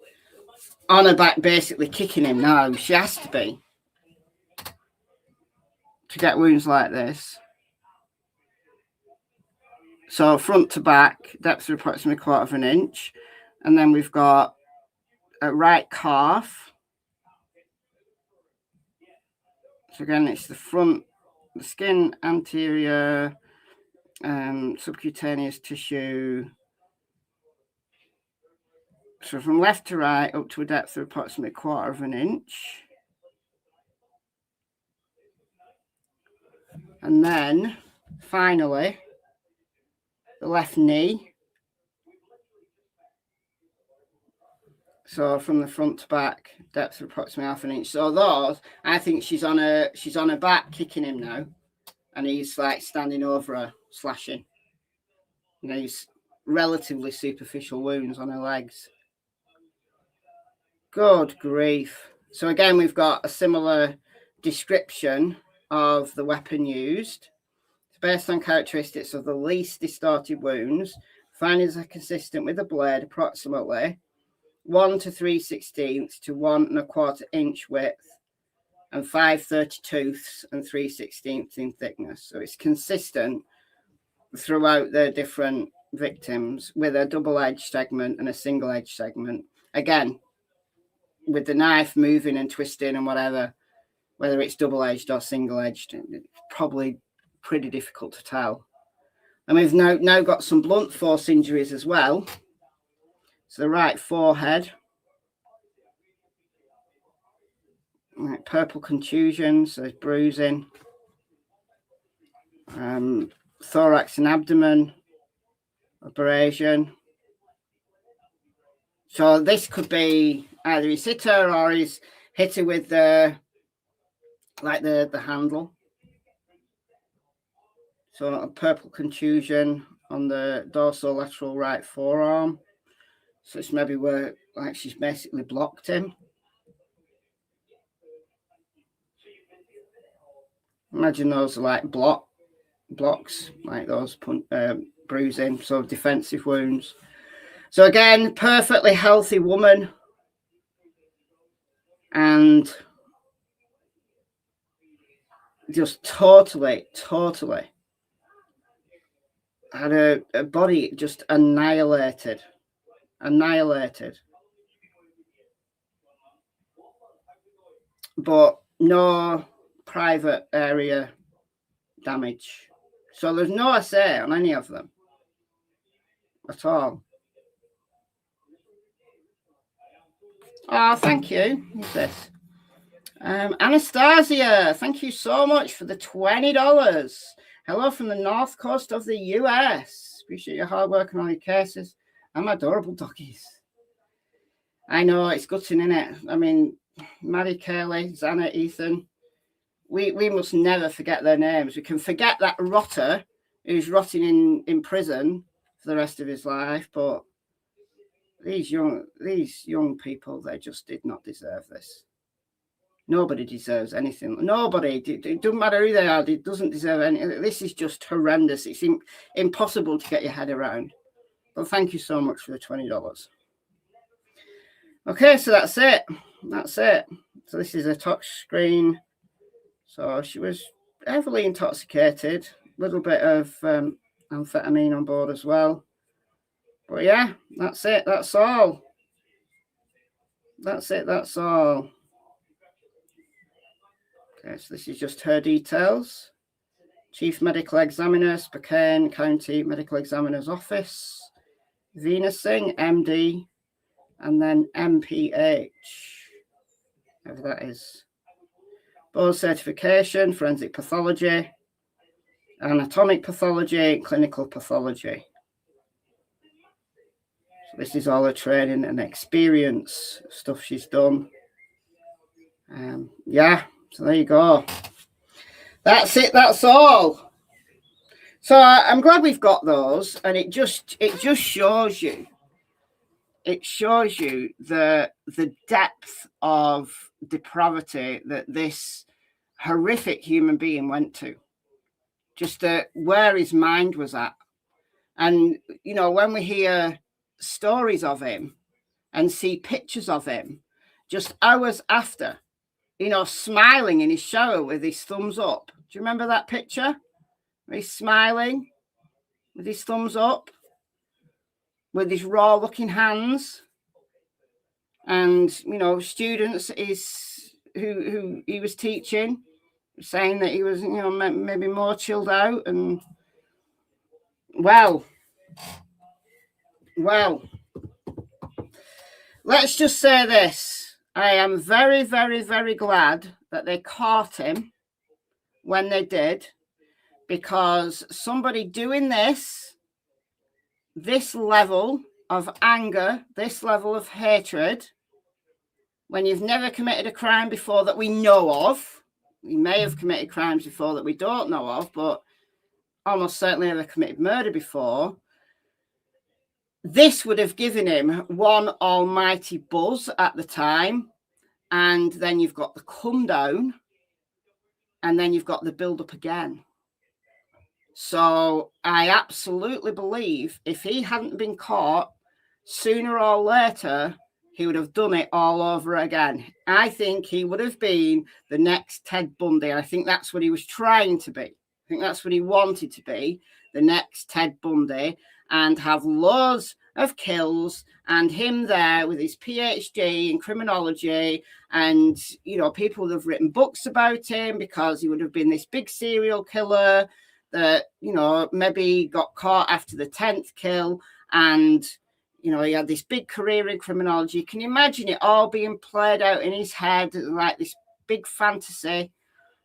on her back, basically kicking him now. She has to be. To get wounds like this. So front to back, depth of approximately 1/4 inch. And then we've got a right calf. So again, it's the front, the skin, anterior, subcutaneous tissue. So from left to right up to a depth of approximately 1/4 inch. And then finally, the left knee. So from the front to back, depth of approximately 1/2 inch. So those, I think she's on her back kicking him now. And he's like standing over her, slashing. You know, he's relatively superficial wounds on her legs. Good grief. So again, we've got a similar description of the weapon used. Based on characteristics of the least distorted wounds, findings are consistent with the blade approximately 1 to 3/16 to 1 1/4 inch width and 5/32 and 3/16 in thickness. So it's consistent throughout the different victims with a double-edged segment and a single-edged segment. Again, with the knife moving and twisting and whatever, whether it's double-edged or single-edged, it's probably pretty difficult to tell. And we've now got some blunt force injuries as well. So the right forehead, right, purple contusion, so it's bruising, thorax and abdomen, abrasion. So this could be either he's hit her or he's hit her with the handle. So a purple contusion on the dorsolateral right forearm. So it's maybe where like she's basically blocked him. Imagine those are like blocks, like those bruising, so defensive wounds. So again, perfectly healthy woman. And just totally had a body just annihilated. But no private area damage. So there's no assay on any of them at all. Oh, thank you. Who's this? Anastasia, thank you so much for the $20. Hello from the north coast of the US. Appreciate your hard work and all your cases. I'm adorable doggies. I know, it's gutting, isn't it? I mean, Maddie, Kaylee, Zana, Ethan. We must never forget their names. We can forget that rotter who's rotting in prison for the rest of his life, but these young people, they just did not deserve this. Nobody deserves anything. Nobody. It doesn't matter who they are. It doesn't deserve anything. This is just horrendous. It's impossible to get your head around. But thank you so much for the $20. Okay, so that's it. That's it. So this is a touch screen. So she was heavily intoxicated. A little bit of amphetamine on board as well. But yeah, that's it. That's all. That's it. That's all. Okay, so this is just her details. Chief Medical Examiner, Spokane County Medical Examiner's Office. Veena Singh, MD, and then MPH, whatever that is. Board certification, forensic pathology, anatomic pathology, clinical pathology. So this is all her training and experience, stuff she's done. Yeah, so there you go. That's it, that's all. So I'm glad we've got those, and it just shows you. It shows you the depth of depravity that this horrific human being went to. Just where his mind was at. And, you know, when we hear stories of him and see pictures of him, just hours after, you know, smiling in his shower with his thumbs up. Do you remember that picture? He's smiling with his thumbs up, with his raw looking hands. And, you know, students who he was teaching, saying that he was, you know, maybe more chilled out. And well, let's just say this. I am very, very, very glad that they caught him when they did, because somebody doing this level of anger, this level of hatred, when you've never committed a crime before that we know of, you may have committed crimes before that we don't know of, but almost certainly never committed murder before, this would have given him one almighty buzz at the time. And then you've got the come down, and then you've got the build up again. So I absolutely believe if he hadn't been caught, sooner or later, he would have done it all over again. I think he would have been the next Ted Bundy. I think that's what he was trying to be. I think that's what he wanted to be, the next Ted Bundy, and have loads of kills and him there with his PhD in criminology. And, you know, people would have written books about him because he would have been this big serial killer that, you know, maybe got caught after the 10th kill. And, you know, he had this big career in criminology. Can you imagine it all being played out in his head like this big fantasy?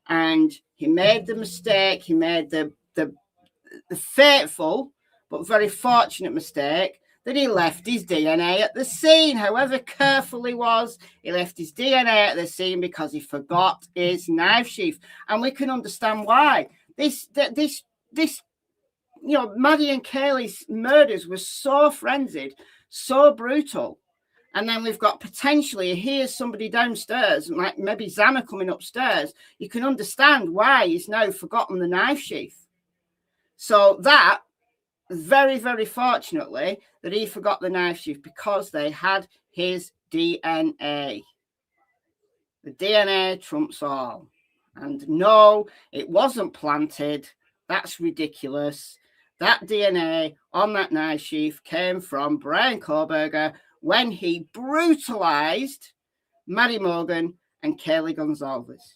And he made the mistake. He made the fateful but very fortunate mistake that he left his DNA at the scene. However careful he was, he left his DNA at the scene because he forgot his knife sheath. And we can understand why. This you know, Maddie and Kaylee's murders were so frenzied, so brutal. And then we've got potentially, here's somebody downstairs, like maybe Zana coming upstairs. You can understand why he's now forgotten the knife sheath. So that, very, very fortunately, that he forgot the knife sheath because they had his DNA. The DNA trumps all. And no, it wasn't planted. That's ridiculous. That DNA on that knife sheath came from Brian Koberger when he brutalized Maddie Morgan and Kaylee Gonzalez.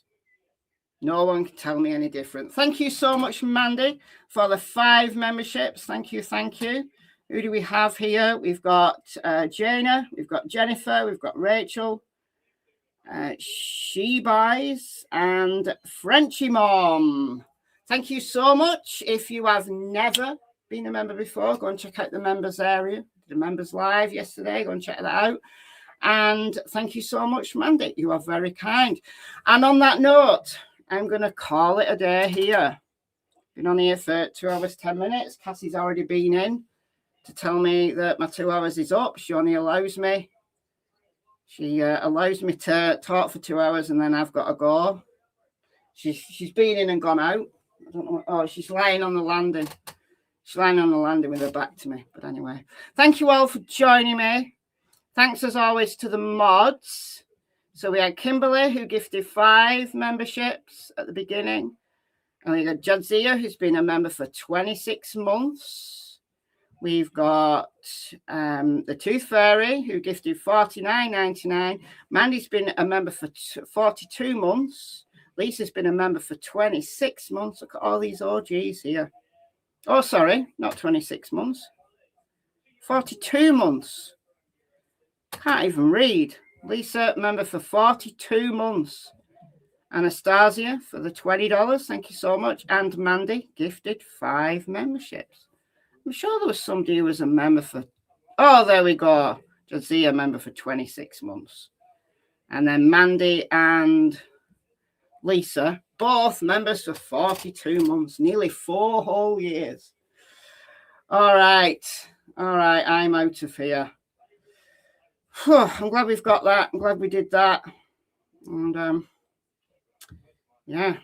No one can tell me any different. Thank you so much, Mandy, for the 5 memberships. Thank you, thank you. Who do we have here? We've got Jana, we've got Jennifer, we've got Rachel, She Buys, and Frenchy Mom. Thank you so much. If you have never been a member before, go and check out the members area. The members live yesterday. Go and check that out. And thank you so much, Mandy. You are very kind. And on that note, I'm going to call it a day here. Been on here for 2 hours, 10 minutes. Cassie's already been in to tell me that my 2 hours is up. She only allows me She allows me to talk for 2 hours and then I've got to go. She's been in and gone out. I don't know. Oh, she's lying on the landing. She's lying on the landing with her back to me. But anyway, thank you all for joining me. Thanks as always to the mods. So we had Kimberly, who gifted 5 memberships at the beginning. And we got Jadzia, who's been a member for 26 months. We've got the Tooth Fairy, who gifted $49.99. Mandy's been a member for 42 months. Lisa's been a member for 26 months. Look at all these OGs here. Oh, sorry, not 26 months. 42 months. Can't even read. Lisa, member for 42 months. Anastasia for the $20. Thank you so much. And Mandy gifted 5 memberships. I'm sure there was somebody who was a member for... Oh, there we go. Jadzia, member for 26 months. And then Mandy and Lisa, both members for 42 months. Nearly 4 whole years. All right. All right. I'm out of here. I'm glad we've got that. I'm glad we did that. And yeah.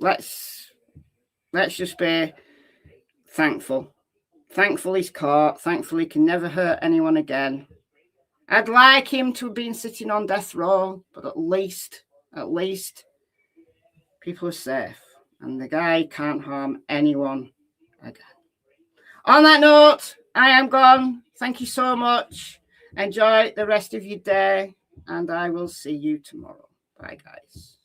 Let's just be thankful. Thankful he's caught. Thankful he can never hurt anyone again. I'd like him to have been sitting on death row, but at least people are safe. And the guy can't harm anyone again. On that note, I am gone. Thank you so much. Enjoy the rest of your day, and I will see you tomorrow. Bye, guys.